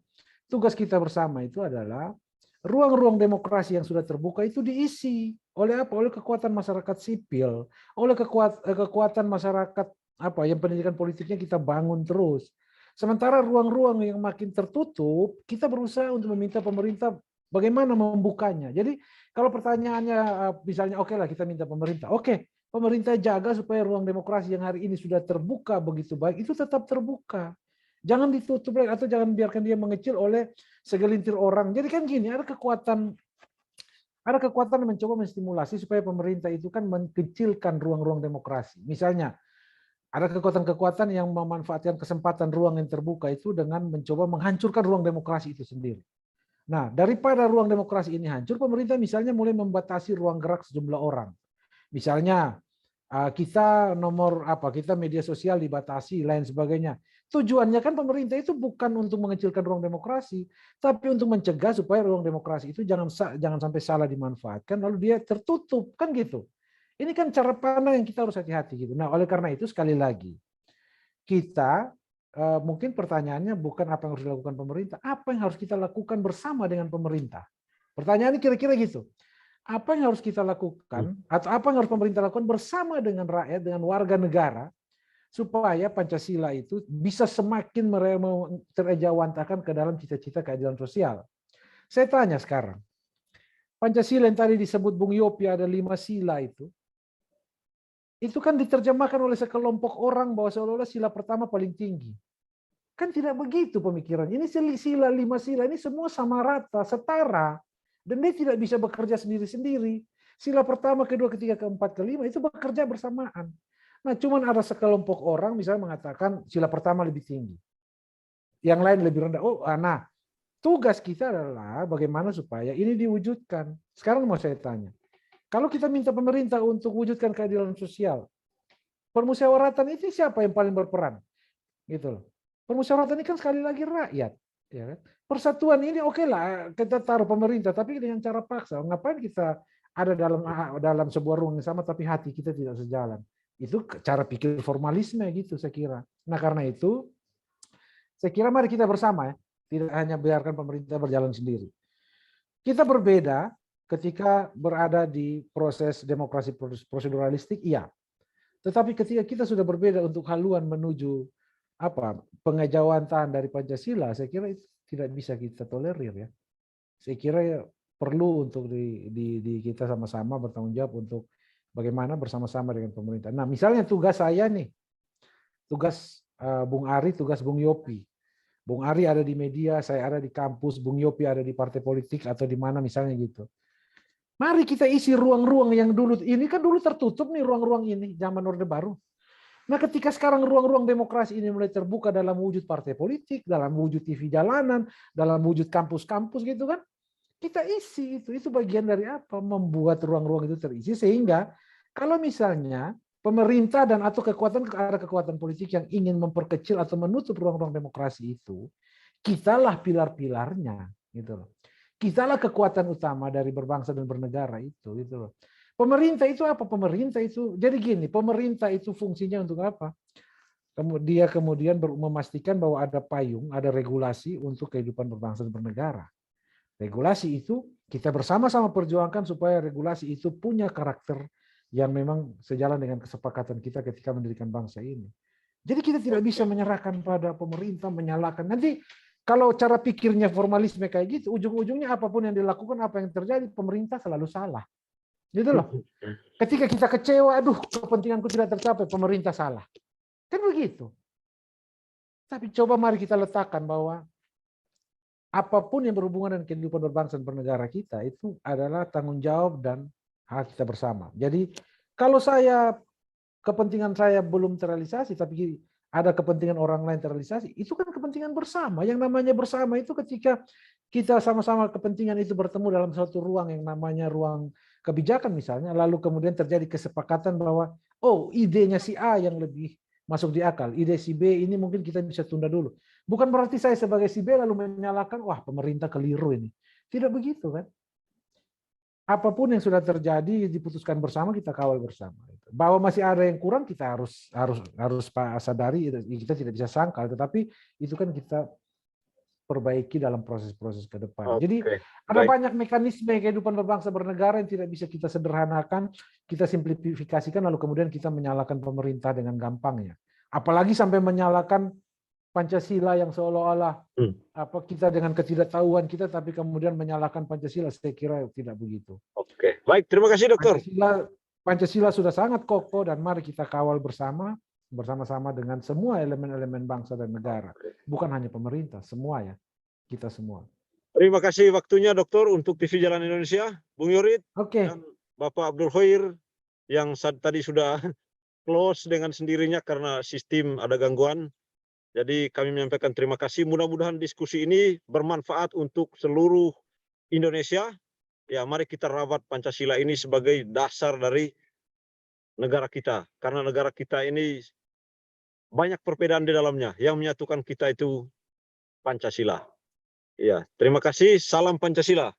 Speaker 3: tugas kita bersama itu adalah ruang-ruang demokrasi yang sudah terbuka itu diisi oleh apa? Oleh kekuatan masyarakat sipil, oleh kekuatan masyarakat apa yang pendidikan politiknya kita bangun terus. Sementara ruang-ruang yang makin tertutup, kita berusaha untuk meminta pemerintah bagaimana membukanya. Jadi kalau pertanyaannya misalnya oke lah kita minta pemerintah, oke, pemerintah jaga supaya ruang demokrasi yang hari ini sudah terbuka begitu baik itu tetap terbuka. Jangan ditutup lagi atau jangan biarkan dia mengecil oleh segelintir orang. Jadi kan gini, ada kekuatan yang mencoba menstimulasi supaya pemerintah itu kan mengecilkan ruang-ruang demokrasi. Misalnya ada kekuatan-kekuatan yang memanfaatkan kesempatan ruang yang terbuka itu dengan mencoba menghancurkan ruang demokrasi itu sendiri. Nah, daripada ruang demokrasi ini hancur, pemerintah misalnya mulai membatasi ruang gerak sejumlah orang. Misalnya kita kita media sosial dibatasi, lain sebagainya. Tujuannya kan pemerintah itu bukan untuk mengecilkan ruang demokrasi, tapi untuk mencegah supaya ruang demokrasi itu jangan sampai salah dimanfaatkan, lalu dia tertutup, kan gitu. Ini kan cara pandang yang kita harus hati-hati gitu. Nah, oleh karena itu sekali lagi kita mungkin pertanyaannya bukan apa yang harus dilakukan pemerintah, apa yang harus kita lakukan bersama dengan pemerintah. Pertanyaannya kira-kira gitu. Apa yang harus kita lakukan atau apa yang harus pemerintah lakukan bersama dengan rakyat, dengan warga negara supaya Pancasila itu bisa semakin terejawantahkan ke dalam cita-cita keadilan sosial. Saya tanya sekarang, Pancasila yang tadi disebut Bung Yopi ada 5 sila itu kan diterjemahkan oleh sekelompok orang bahwa seolah-olah sila pertama paling tinggi. Kan tidak begitu pemikiran. Ini sila 5 sila ini semua sama rata, setara. Dan dia tidak bisa bekerja sendiri-sendiri. Sila pertama, kedua, ketiga, keempat, kelima itu bekerja bersamaan. Nah, cuman ada sekelompok orang misalnya mengatakan sila pertama lebih tinggi. Yang lain lebih rendah. Nah, tugas kita adalah bagaimana supaya ini diwujudkan. Sekarang mau saya tanya. Kalau kita minta pemerintah untuk wujudkan keadilan sosial, permusyawaratan itu siapa yang paling berperan? Gitu loh. Permusyawaratan ini kan sekali lagi rakyat. Ya kan? Persatuan ini oke lah kita taruh pemerintah, tapi dengan cara paksa. Ngapain kita ada dalam sebuah ruang yang sama, tapi hati kita tidak sejalan? Itu cara pikir formalisme gitu saya kira. Nah karena itu, saya kira mari kita bersama ya, tidak hanya biarkan pemerintah berjalan sendiri. Kita berbeda ketika berada di proses demokrasi proseduralistik, iya. Tetapi ketika kita sudah berbeda untuk haluan menuju pengejawantahan dari Pancasila, saya kira itu tidak bisa kita tolerir ya. Saya kira perlu untuk di kita sama-sama bertanggung jawab untuk bagaimana bersama-sama dengan pemerintah. Nah, misalnya tugas saya nih, tugas Bung Ari, tugas Bung Yopi. Bung Ari ada di media, saya ada di kampus, Bung Yopi ada di partai politik atau di mana misalnya gitu. Mari kita isi ruang-ruang yang dulu ini kan dulu tertutup nih ruang-ruang ini zaman Orde Baru. Nah, ketika sekarang ruang-ruang demokrasi ini mulai terbuka dalam wujud partai politik, dalam wujud TV jalanan, dalam wujud kampus-kampus gitu kan, kita isi itu bagian dari apa? Membuat ruang-ruang itu terisi sehingga kalau misalnya pemerintah dan atau ada kekuatan politik yang ingin memperkecil atau menutup ruang-ruang demokrasi itu, kitalah pilar-pilarnya gitu loh. Kitalah kekuatan utama dari berbangsa dan bernegara itu gitu loh. Pemerintah itu apa? Pemerintah itu jadi gini, pemerintah itu fungsinya untuk apa? Dia kemudian memastikan bahwa ada payung, ada regulasi untuk kehidupan berbangsa dan bernegara. Regulasi itu kita bersama-sama perjuangkan supaya regulasi itu punya karakter yang memang sejalan dengan kesepakatan kita ketika mendirikan bangsa ini. Jadi kita tidak bisa menyerahkan pada pemerintah, menyalahkan. Nanti kalau cara pikirnya formalisme kayak gitu, ujung-ujungnya apapun yang dilakukan, apa yang terjadi, pemerintah selalu salah. Gitu loh. Ketika kita kecewa, aduh kepentinganku tidak tercapai, pemerintah salah. Kan begitu. Tapi coba mari kita letakkan bahwa apapun yang berhubungan dengan kehidupan berbangsa dan bernegara kita, itu adalah tanggung jawab dan hak kita bersama. Jadi kalau saya kepentingan saya belum terrealisasi, tapi ada kepentingan orang lain terrealisasi, itu kan kepentingan bersama. Yang namanya bersama itu ketika kita sama-sama kepentingan itu bertemu dalam satu ruang yang namanya ruang kebijakan misalnya, lalu kemudian terjadi kesepakatan bahwa, oh idenya si A yang lebih masuk di akal, ide si B ini mungkin kita bisa tunda dulu. Bukan berarti saya sebagai si B lalu menyalahkan, wah pemerintah keliru ini. Tidak begitu kan. Apapun yang sudah terjadi diputuskan bersama, kita kawal bersama. Bahwa masih ada yang kurang, kita harus sadari, kita tidak bisa sangkal, tetapi itu kan kita perbaiki dalam proses-proses ke depan. Jadi ada banyak mekanisme kehidupan berbangsa bernegara yang tidak bisa kita sederhanakan, kita simplifikasikan, lalu kemudian kita menyalahkan pemerintah dengan gampangnya. Apalagi sampai menyalahkan Pancasila yang seolah-olah kita dengan ketidaktahuan kita, tapi kemudian menyalahkan Pancasila, saya kira tidak begitu.
Speaker 4: Oke, baik, terima kasih dokter.
Speaker 3: Pancasila sudah sangat kokoh dan mari kita kawal bersama-sama dengan semua elemen-elemen bangsa dan negara. Bukan hanya pemerintah, semua ya. Kita semua.
Speaker 4: Terima kasih waktunya dokter untuk TV Jalan Indonesia, Bung Yorit, dan Bapak Abdul Khair yang tadi sudah close dengan sendirinya karena sistem ada gangguan. Jadi kami menyampaikan terima kasih. Mudah-mudahan diskusi ini bermanfaat untuk seluruh Indonesia. Ya, mari kita rawat Pancasila ini sebagai dasar dari negara kita. Karena negara kita ini banyak perbedaan di dalamnya. Yang menyatukan kita itu Pancasila. Ya, terima kasih. Salam Pancasila.